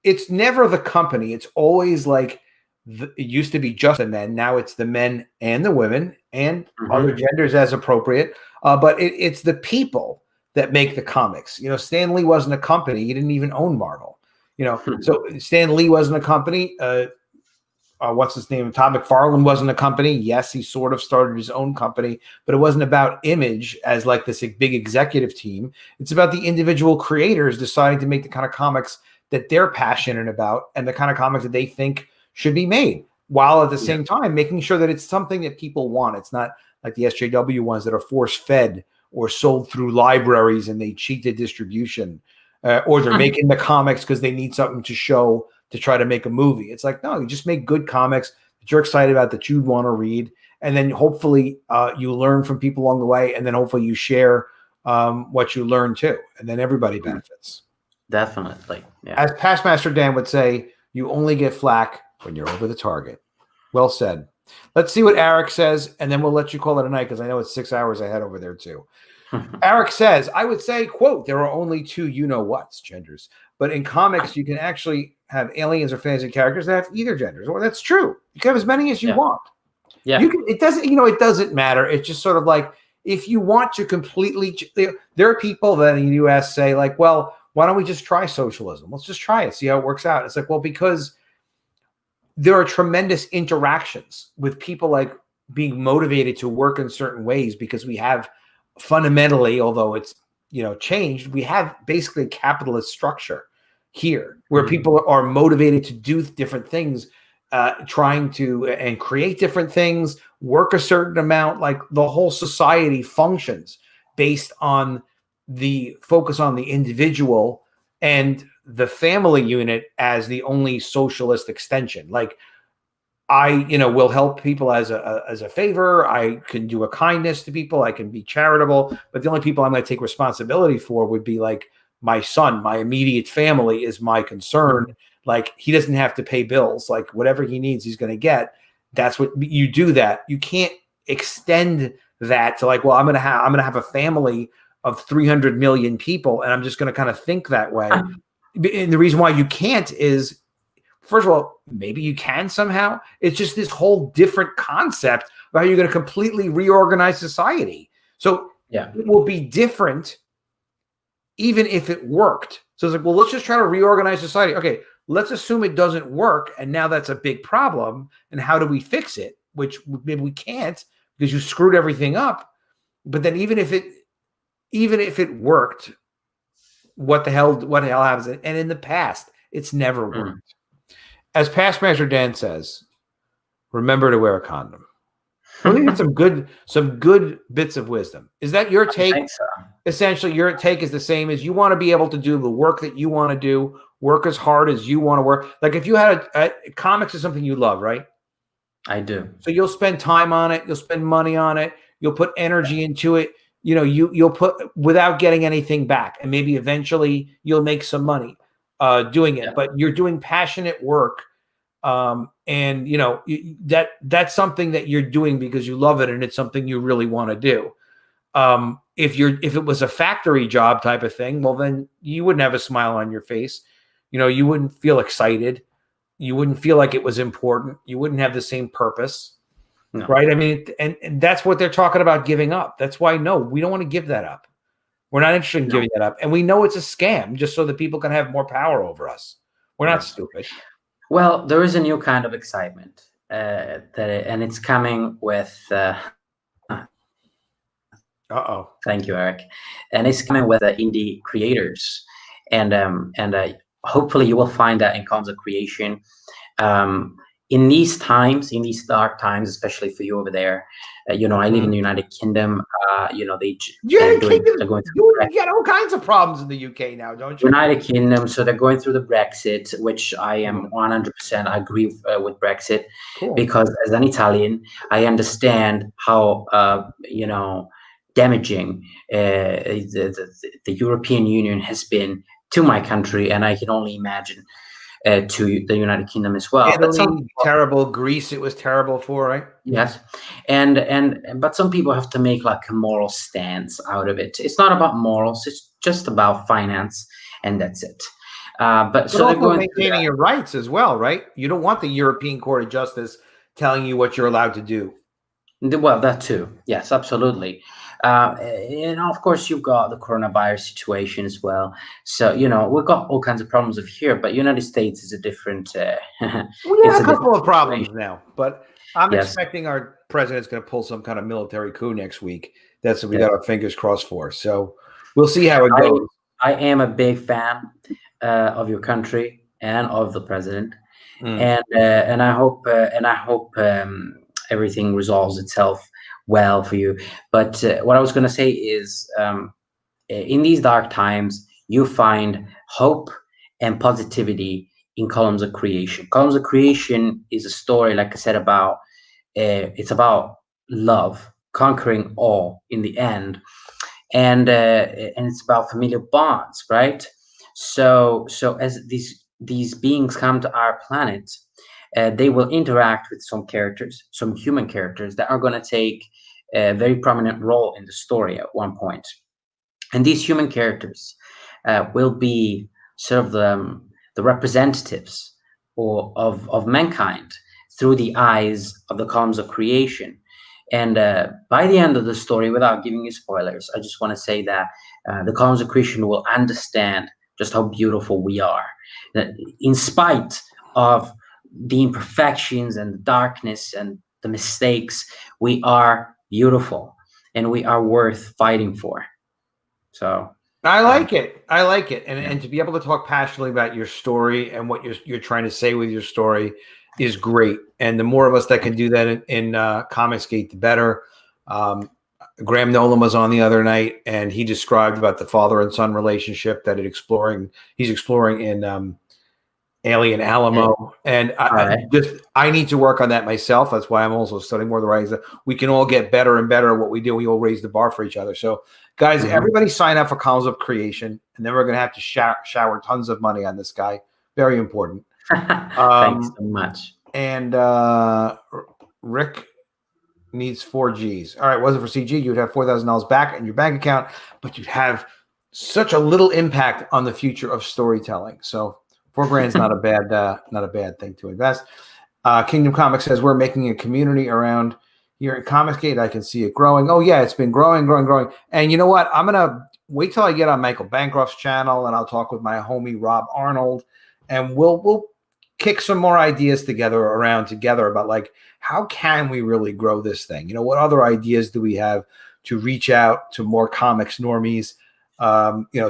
it's never the company. It's always like it used to be just the men. Now it's the men and the women and other genders as appropriate. But it's the people that make the comics. Stan Lee wasn't a company. He didn't even own Marvel. So Stan Lee wasn't a company. What's his name? Todd McFarlane wasn't a company. Yes, he sort of started his own company, but it wasn't about Image as like this big executive team. It's about the individual creators deciding to make the kind of comics that they're passionate about and the kind of comics that they think should be made, while at the same time making sure that it's something that people want. It's not like the SJW ones that are force-fed or sold through libraries and they cheat the distribution. Or they're making the comics because they need something to show to try to make a movie. It's like, no, you just make good comics that you're excited about, that you want to read. And then hopefully you learn from people along the way. And then hopefully you share what you learn too. And then everybody benefits. Definitely. Yeah. As Pastmaster Dan would say, you only get flack when you're over the target. Well said. Let's see what Eric says, and then we'll let you call it a night because I know it's 6 hours ahead over there too. Eric says, I would say, quote, there are only two you-know-whats genders. But in comics, you can actually have aliens or fantasy characters that have either genders. Or that's true. You can have as many as you want. Yeah. It doesn't matter. It's just sort of like, if you want to completely, there are people that in the US say like, well, why don't we just try socialism? Let's just try it, see how it works out. It's like, well, because there are tremendous interactions with people like being motivated to work in certain ways because we have fundamentally, although it's changed, we have basically a capitalist structure here where people are motivated to do different things, trying to and create different things, work a certain amount. Like the whole society functions based on the focus on the individual and the family unit as the only socialist extension. Like I, will help people as a favor. I can do a kindness to people. I can be charitable, but the only people I'm going to take responsibility for would be like my son. My immediate family is my concern. Like he doesn't have to pay bills. Like whatever he needs, he's going to get. That's what you do. That you can't extend that to like, well, I'm going to have a family of 300 million people, and I'm just going to kind of think that way. And the reason why you can't is, first of all, maybe you can somehow. It's just this whole different concept of how you're going to completely reorganize society. So it will be different even if it worked. So it's like, well, let's just try to reorganize society. Okay, let's assume it doesn't work. And now that's a big problem. And how do we fix it? Which maybe we can't because you screwed everything up. But then even if it worked, what the hell happens? And in the past, it's never worked. As Pastmaster Dan says, remember to wear a condom. I think that's some good bits of wisdom. Is that your take? I think so. Essentially, your take is the same as you want to be able to do the work that you want to do, work as hard as you want to work. Like if you had comics is something you love, right? I do. So you'll spend time on it. You'll spend money on it. You'll put energy into it. You'll put without getting anything back. And maybe eventually you'll make some money doing it. But you're doing passionate work. And that's something that you're doing because you love it and it's something you really want to do. If it was a factory job type of thing, well, then you wouldn't have a smile on your face. You wouldn't feel excited. You wouldn't feel like it was important. You wouldn't have the same purpose. No. Right. I mean, and that's what they're talking about giving up. That's why, no, we don't want to give that up. We're not interested in giving that up. And we know it's a scam just so that people can have more power over us. We're not stupid. Well, there is a new kind of excitement and it's coming with. Thank you, Eric. And it's coming with indie creators, and hopefully you will find that in concept creation. In these times, in these dark times, especially for you over there, I live in the United Kingdom. They're going through. You get all kinds of problems in the UK now, don't you? United Kingdom, so they're going through the Brexit, which I am 100% agree with Brexit, because as an Italian, I understand how damaging the European Union has been to my country, and I can only imagine to the United Kingdom as well. Italy, terrible. Greece, it was terrible for, right? Yes, but some people have to make like a moral stance out of it. It's not about morals; it's just about finance, and that's it. But so also maintaining your rights as well, right? You don't want the European Court of Justice telling you what you're allowed to do. Well, that too. Yes, absolutely. And of course, you've got the coronavirus situation as well. So, we've got all kinds of problems of here, but United States is a different. We have a couple of problems now, but I'm Yes. expecting our president's going to pull some kind of military coup next week. That's what we got our fingers crossed for. So we'll see how it goes. I am a big fan of your country and of the president, and I hope everything resolves itself well for you. But what I was going to say is, in these dark times, you find hope and positivity in Columns of Creation. Columns of Creation is a story, like I said, about it's about love conquering all in the end, and it's about familial bonds, right? So as these beings come to our planet, they will interact with some human characters that are going to take a very prominent role in the story at one point. And these human characters will be sort of the representatives of mankind through the eyes of the Columns of Creation. And by the end of the story, without giving you spoilers, I just want to say that the Columns of Creation will understand just how beautiful we are. In spite of the imperfections and the darkness and the mistakes, we are beautiful and we are worth fighting for. So I like it. I like it. And to be able to talk passionately about your story and what you're trying to say with your story is great. And the more of us that can do that in Comicsgate, the better. Graham Nolan was on the other night, and he described about the father and son relationship that he's exploring in Alien Alamo. And I need to work on that myself. That's why I'm also studying more of the writings. We can all get better and better at what we do. We all raise the bar for each other. So guys, everybody sign up for Columns of Creation, and then we're going to have to shower tons of money on this guy. Very important. Thanks so much. And Rick needs 4 Gs. All right, wasn't for CG, you'd have $4,000 back in your bank account, but you'd have such a little impact on the future of storytelling. So $4,000 is not a bad thing to invest. Kingdom Comics says we're making a community around here at Comicsgate. I can see it growing. Oh yeah, it's been growing. And you know what? I'm gonna wait till I get on Michael Bancroft's channel, and I'll talk with my homie Rob Arnold, and we'll kick some more ideas together about like how can we really grow this thing? What other ideas do we have to reach out to more comics normies?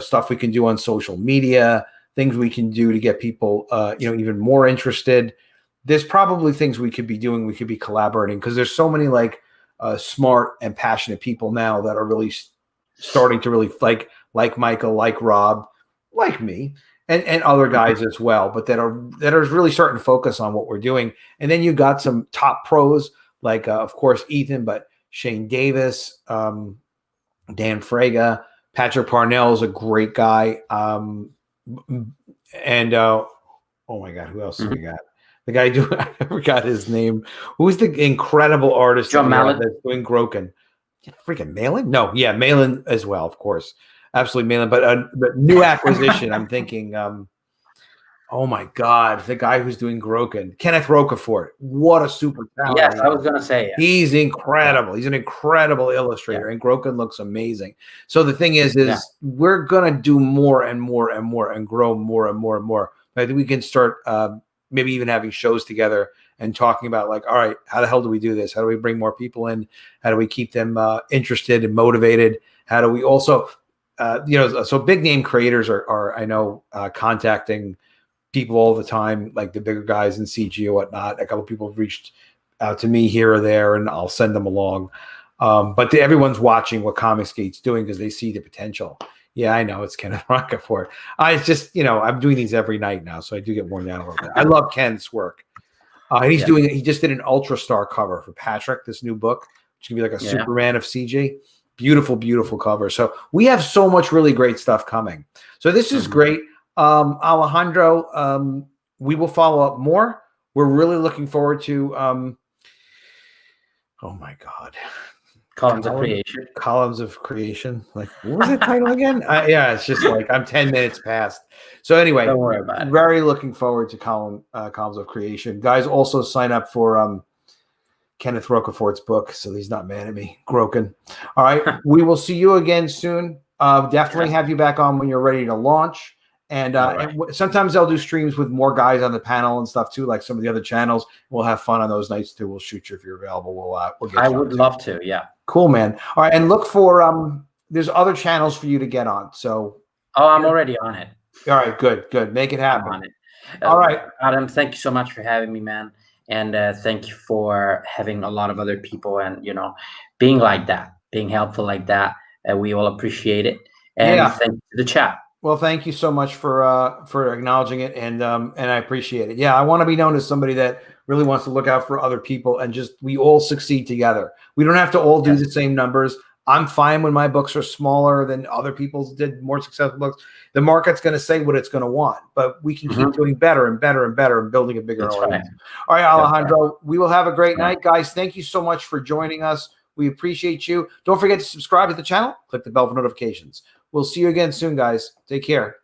Stuff we can do on social media, things we can do to get people even more interested. There's probably things we could be doing. We could be collaborating because there's so many like smart and passionate people now that are really starting to really like Michael, like Rob, like me, and other guys as well, but that are really starting to focus on what we're doing. And then you got some top pros like, of course, Ethan, but Shane Davis, Dan Fraga, Patrick Parnell is a great guy. And oh my God, who else do we got? The guy I forgot his name. Who's the incredible artist John Mallon that's doing Groken? Freaking Malin? No, yeah, Malin as well, of course. Absolutely Malin. But new acquisition, I'm thinking, oh my God, the guy who's doing Groken, Kenneth Rocafort. What a super talent. Yes, I was gonna say he's incredible. He's an incredible illustrator, and Groken looks amazing. So the thing is we're gonna do more and more and more and grow more and more and more. I think we can start maybe even having shows together and talking about like, all right, how the hell do we do this? How do we bring more people in? How do we keep them interested and motivated? How do we also, so big name creators are I know, contacting people all the time, like the bigger guys in CG or whatnot. A couple of people have reached out to me here or there, and I'll send them along. But everyone's watching what Comicsgate's doing because they see the potential. Yeah, I know it's Kenneth Rocafort. It's just, I'm doing these every night now, so I do get worn down a little bit. I love Ken's work. And he just did an Ultra Star cover for Patrick, this new book, which can be like a Superman of CG. Beautiful, beautiful cover. So we have so much really great stuff coming. So this is great. Alejandro, we will follow up more. We're really looking forward to, oh my God. Columns of Creation. Columns of Creation. Like, what was the title again? Yeah, it's just like I'm 10 minutes past. So anyway, Don't worry about it. Very looking forward to Columns of Creation. Guys, also sign up for Kenneth Roquefort's book, so he's not mad at me. Groken. All right, we will see you again soon. Definitely have you back on when you're ready to launch. And, and sometimes I'll do streams with more guys on the panel and stuff too, like some of the other channels. We'll have fun on those nights too. We'll shoot you if you're available. We'll get you. I would love to. Yeah. Cool, man. All right, and look for there's other channels for you to get on. So. Oh, I'm already on it. All right, good. Make it happen. I'm on it. All right, Adam. Thank you so much for having me, man. And thank you for having a lot of other people and, being like that, being helpful like that. We all appreciate it. And thank you to the chat. Well, thank you so much for acknowledging it. And I appreciate it. Yeah, I want to be known as somebody that really wants to look out for other people and just we all succeed together. We don't have to all do the same numbers. I'm fine when my books are smaller than other people's did more successful books. The market's going to say what it's going to want, but we can keep doing better and better and better and building a bigger audience. All right, Alejandro, we will have a great night, guys. Thank you so much for joining us. We appreciate you. Don't forget to subscribe to the channel. Click the bell for notifications. We'll see you again soon, guys. Take care.